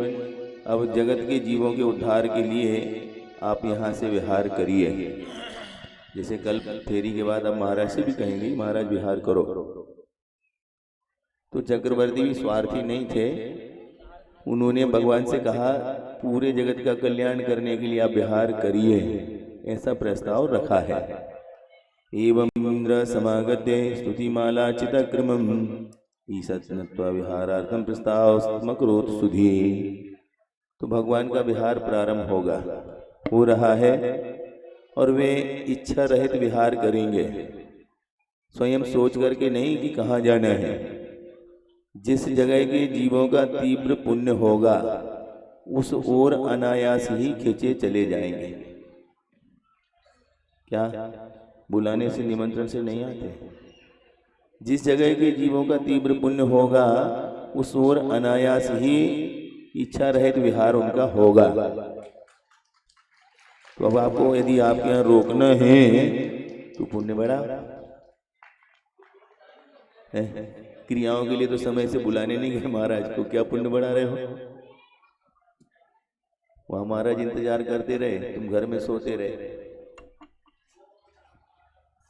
अब जगत के जीवों के उद्धार के लिए आप यहाँ से विहार करिए। जैसे कल फेरी के बाद अब महाराज से भी कहेंगे महाराज विहार करो। तो चक्रवर्ती भी स्वार्थी नहीं थे, उन्होंने भगवान से कहा पूरे जगत का कल्याण करने के लिए आप विहार करिए, ऐसा प्रस्ताव रखा है। एवं इंद्र समागत्य स्तुतिमाला चितक्रमम ईसत्नत्वा विहारार्थम प्रस्ताव स्मकरोत सुधी। तो भगवान का विहार प्रारंभ होगा, हो रहा है, और वे इच्छा रहित विहार करेंगे, स्वयं सोच करके नहीं कि कहाँ जाना है। जिस जगह के जीवों का तीव्र पुण्य होगा उस ओर अनायास ही खींचे चले जाएंगे। क्या बुलाने से निमंत्रण से नहीं आते? जिस जगह के जीवों का तीव्र पुण्य होगा उस ओर अनायास ही इच्छा रहित विहार उनका होगा। तो अब आपको यदि आपके यहाँ रोकना है तो पुण्य बढ़ा है। क्रियाओं के लिए तो समय से बुलाने नहीं गए महाराज को, क्या पुण्य बढ़ा रहे हो? वहां महाराज इंतजार करते रहे, तुम घर में सोते रहे।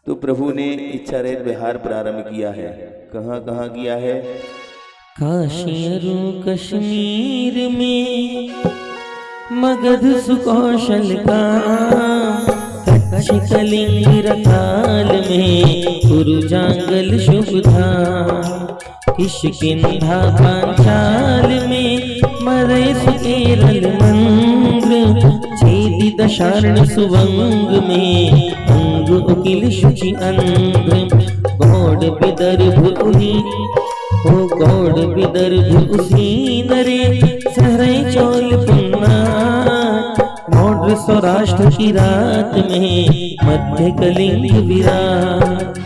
तो प्रभु ने इच्छा रहित विहार प्रारंभ किया है। कहाँ कहाँ किया है? काशी अरु कश्मीर में मगध सुकौशल का कच्छ कलिंग रताल में कुरु जांगल शुभधा किष्किंधा पांचाल में मरे सुकेरल मंद्र छेदी दशार्ण सुवंग में अंग उकिल शुचि अंध्र गौड़ विदर्भ उन्हीं ओ गौड़ विदर्भ उसी नरे सहरे चौल पुन्ना मौड मौत सौराष्ट्र की रात में मध्य कलिंग विराट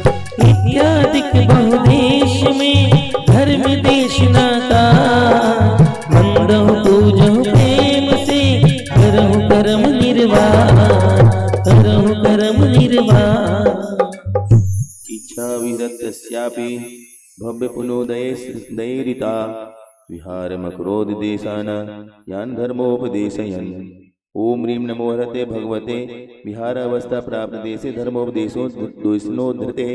इत्यादिक बहुदेश में धर्म देशना का मंदहु पूजहु प्रेम से करहु कर्म निर्वाह करहु कर्म निर्वाह। इच्छा विदत्तस्यापि भव्य पुनोदये दैरिता विहारमक्रोध देशान यान धर्मोपदेशयन्। ओम ह्रीं नमो हरते भगवते विहार अवस्था प्राप्त देशे धर्मोपदेशो दोषनोद्धृते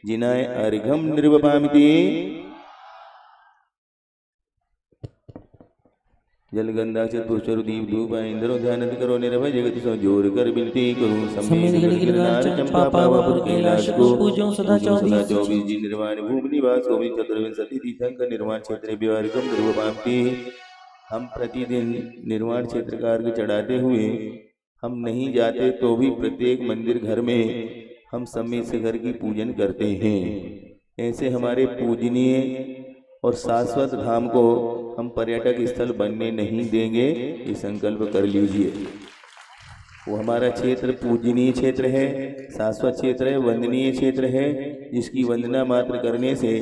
जिनाय अर्घम निर्वपामिति। जलगंधाक्षर पुष्पर दीप धूप इंद्रो ध्यान करो निर्भय जगत सो जोर कर बिनती करूं सम्मेद गिरगिरनार चंपा पावापुर कैलाश को पूजो सदा 24 जी निर्वाण भूमि निवास गोविंद चतुर्विंशति तीर्थंकर निर्वाण क्षेत्र विवारिकम ध्रुवपामती। हम प्रतिदिन निर्वाण क्षेत्र का अर्घ चढ़ाते हुए हम नहीं जाते तो भी प्रत्येक मंदिर घर में हम सम्मेद से घर की पूजन करते हैं। ऐसे हमारे पूजनीय और शाश्वत धाम को हम पर्यटक स्थल बनने नहीं देंगे, ये संकल्प कर लीजिए। वो हमारा क्षेत्र पूजनीय क्षेत्र है, शाश्वत क्षेत्र है, वंदनीय क्षेत्र है, जिसकी वंदना मात्र करने से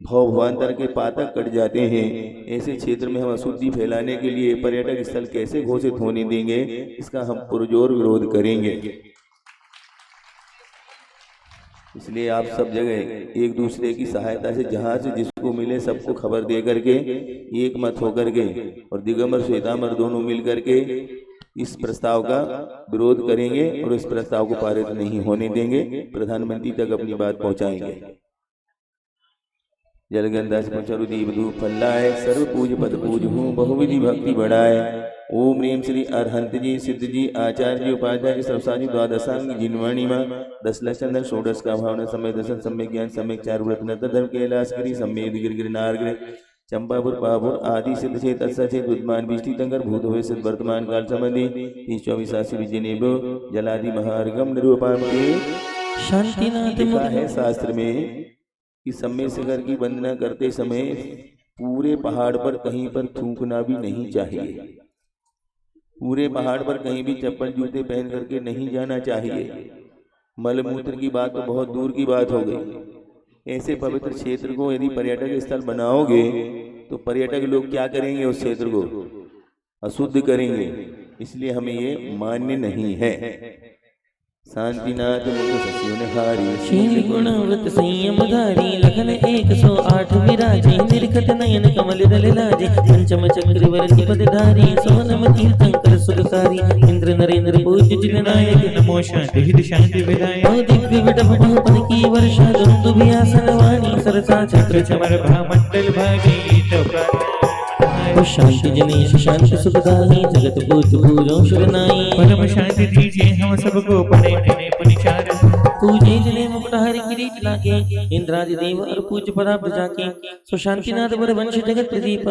भवभावांतर के पातक कट जाते हैं। ऐसे क्षेत्र में हम अशुद्धि फैलाने के लिए पर्यटक स्थल कैसे घोषित होने देंगे, इसका हम पुरजोर विरोध करेंगे। इसलिए आप सब जगह एक दूसरे की सहायता से जहाँ से जिसको मिले सबको खबर दे करके एक मत होकर के और दिगंबर श्वेतांबर दोनों मिल करके इस प्रस्ताव का विरोध करेंगे और इस प्रस्ताव को पारित नहीं होने देंगे, प्रधानमंत्री तक अपनी बात पहुंचाएंगे। जलगंधा से पुचरु दीप धूप फल्लाए सर्व पूज पद पूज हूँ बहुविधि भक्ति बढ़ाए। ओम ह्रीं श्री अरहंत जी सिद्ध जी आचार्य जी उपाध्याय जी सरसाजी द्वादशांग जिनवाणी माँ 10 लक्षण 16 का भावना समय दर्शन समय ज्ञान समय चार व्रत धर्म कैलाशगिरी समय गिर नारगिरी चंपापुर पापुर आदि सिद्ध छेद तत्सचेत बुद्धमान विष्टि तंकर भूत हुए सिद्ध वर्तमान काल संबंधी 30-24 विजयनेबो जलादि महार्गम निरूपाम के शांतिनाथ है। शास्त्र में कि सम्मेद शिखर की वंदना करते समय पूरे पहाड़ पर कहीं पर थूकना भी नहीं चाहिए। पूरे पहाड़ पर कहीं भी चप्पल जूते पहन करके नहीं जाना चाहिए। मलमूत्र की बात तो बहुत दूर की बात हो गई। ऐसे पवित्र क्षेत्र को यदि पर्यटक स्थल बनाओगे तो पर्यटक लोग क्या करेंगे, उस क्षेत्र को अशुद्ध करेंगे। इसलिए हमें ये मान्य नहीं है। शांतिनाथ मुख ससियों ने हारी शील गुणवृत संयम धारी लखन 108 विराजे निर्खत नयन कमल दल लाजे पंचम चक्र वरनि पदधारी सोनम तीर्थंकर सुखकारी इंद्र नरेंद्र पूज्य जिन नायक नमो शांति शांति विदाय दिव्य विडभ बहुपद की वर्षा दुंदुभियासन वाणी सरसा छत्र चमर भामंडल भागी शांति जनेश शांति सुखदाई जगत पूज पूजो शरणाई परम शांति दीजिए हम सबको पढ़े पढ़े परिचार पूजे जने मुकुटहारी किरीट लागे इंद्रादि देव और पूज्य पदार्थ जाके सो शांतिनाथ वर वंश जगत प्रदीप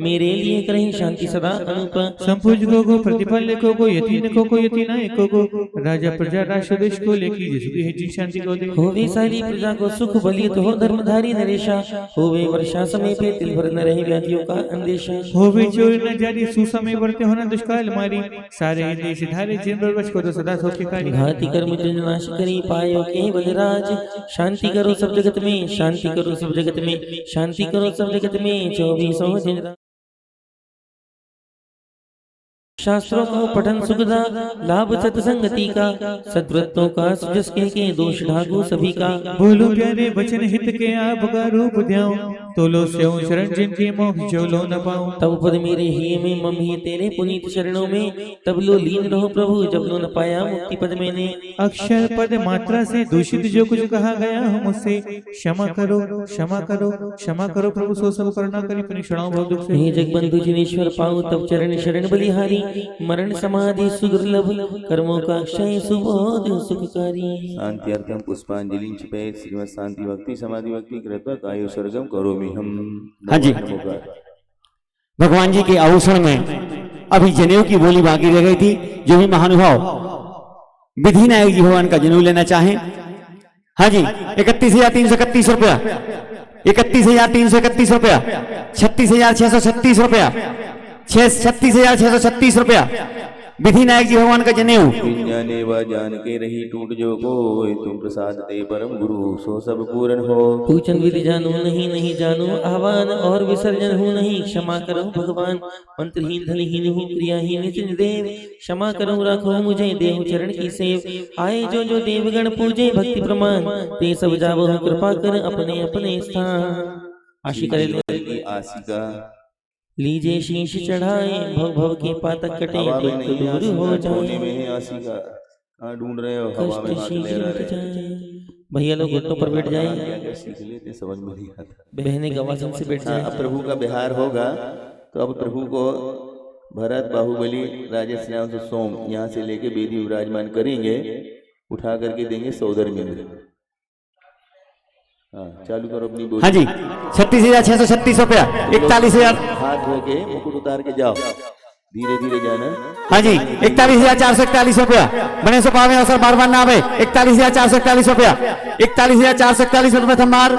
मेरे लिए करें शांति सदा अनुप संपूज को प्रतिपल को यतीनायक को राजा प्रजा राष्ट्र देश को लेकी जिसकी है जी शांति को दे होवे सारी प्रजा को सुख बलियत हो धर्मधारी नरेशा होवे वर्षा समय पे तिल भर न रहे व्याधियों का अंदेशा होवे चोर न जारी सुसमय वर्ते होना दुष्काल मारी सारे देश धारे जिन वर्ष को तो सदा सौख्यकारी घाति कर्म नाश करी पायो केवल राज शांति करो सब जगत में शांति करो सब जगत में शांति करो सब जगत में 24 दिन शास्त्रों का पठन सुखदा लाभ सत्संगति का सद्व्रतों का सुजस के दोष ढागो सभी का बोलो प्यारे वचन हित के आपका रूप ध्याओ तो लो स्यो शरण जिनके मोह जो लो न पाओ तब पद मेरे ही में मम ही तेरे पुनीत चरणों में तब लो लीन रहो प्रभु जब लो न पाया मुक्ति पद मैंने अक्षर पद मात्रा से दूषित जो कुछ कहा गया हो मुझसे क्षमा करो क्षमा करो क्षमा करो प्रभु सो सब करुणा करी परिक्षणाओ भव दुख से जगबंधु जिनेश्वर पाऊं तब चरण शरण बलिहारी मरण समाधि सुदुर्लभ कर्मों का क्षय सुबोध सुखकारी शांति अर्थम पुष्पांजलि छिपे श्रीमद शांति भक्ति समाधि भक्ति कृपा कायो स्वर्गम करोमि हम। हाँ जी, भगवान जी के आभूषण में अभी जनेऊ की बोली बाकी रह गई थी। जो भी महानुभाव विधि नायक जी भगवान का जनेऊ लेना चाहें, हाँ जी, 31,331 रुपया, 31,331 रुपया, 36,636 रुपया, 36,636 रुपया, विधि नायक जी भगवान का जनेऊ। विज्ञाने व जान के रही टूट जो को, तुम प्रसाद ते परम गुरु सो सब पूर्ण हो। पूजन विधि जानू नहीं जानू, आह्वान और विसर्जन हूँ नहीं, क्षमा करो भगवान। मंत्रहीन धनहीन हूँ, क्रियाहीन नित्य देव, क्षमा करो रखो मुझे, देव चरण की सेव। आए जो देवगण पूजे भक्ति प्रमाण, ते सब जावो कृपा कर अपने अपने स्थान। आशी करे आशिका लीजिए शीश चढ़ाए, भव भव के पातक कटे, हवा में दुख नहीं है दूर हो आशिका, कोने जाए, में है आशिका। कहाँ ढूंढ रहे हो? हवा में कष्ट हाथ शीघ्र लहरा मिट रहे हो। जाए। भैया लोग घुटनों पर बैठ क्या जाए, क्या सीख लेते समझ में नहीं आता। बहनें गवासन से बैठ हाँ, जाए। अब प्रभु का बिहार होगा तो अब प्रभु को भरत बाहुबली राजा श्याम से सोम यहाँ से लेके वेदी विराजमान करेंगे, उठा करके देंगे सौदरमिंद। हाँ, चालू करो अपनी बोली। हाँ जी, 36,636 रुपया, 41,000। हाथ होके मुकुट उतार के जाओ, धीरे धीरे जाना। हाँ जी, 41,441 रुपया। बने सो पावे अवसर बार बार ना आवे। 41,441 रुपया, 41,441 रुपये थमार।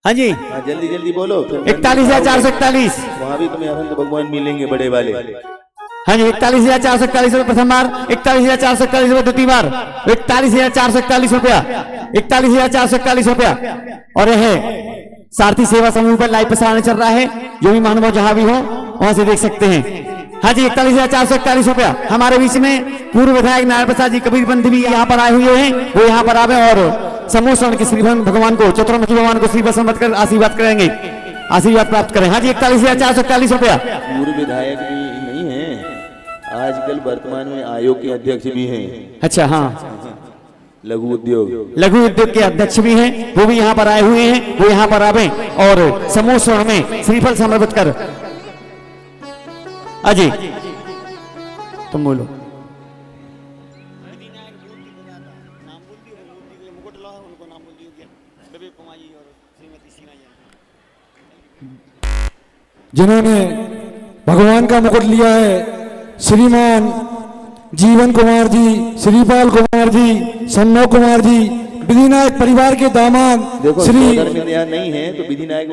हाँ जी, हाँ, जल्दी जल्दी बोलो। 41,441। वहाँ भी तुम्हें अनंत भगवान मिलेंगे बड़े वाले। हाँ जी, 41,441 रुपये प्रथम बार, 41,441 रुपये द्वितीय बार, 41,441 रुपया, 41,441 रुपया। और यह सारथी सेवा समूह पर लाइव प्रसारण चल रहा है, जो भी महानुभाव जहां भी हो वहां से देख सकते हैं। हाँ जी, 41,441 रुपया। हमारे बीच में पूर्व विधायक नारायण प्रसाद जी कबीरबंद भी यहाँ पर आए हुए हैं, वो यहाँ पर आवे और समूह स्वर्ण के श्री भगवान को, चतुर्मुखी भगवान को श्री संबत कर आशीर्वाद करेंगे, आशीर्वाद प्राप्त करें। हाँ जी, 41,441 रुपया। पूर्व विधायक भी नहीं है, आजकल वर्तमान में आयोग के अध्यक्ष भी हैं। अच्छा, हाँ, लघु उद्योग के अध्यक्ष भी हैं, वो भी यहाँ पर आए हुए हैं, वो यहाँ पर आवे और समूह स्वर्ण में श्रीफल समर्पित कर। अजय तुम बोलो। जिन्होंने भगवान का मुकुट लिया है, श्रीमान जीवन कुमार जी, श्रीपाल कुमार जी, सन्नो कुमार जी, विधिनायक परिवार के दामाद देखो, श्री सौदरमिंद यहाँ नहीं है तो विधिनायक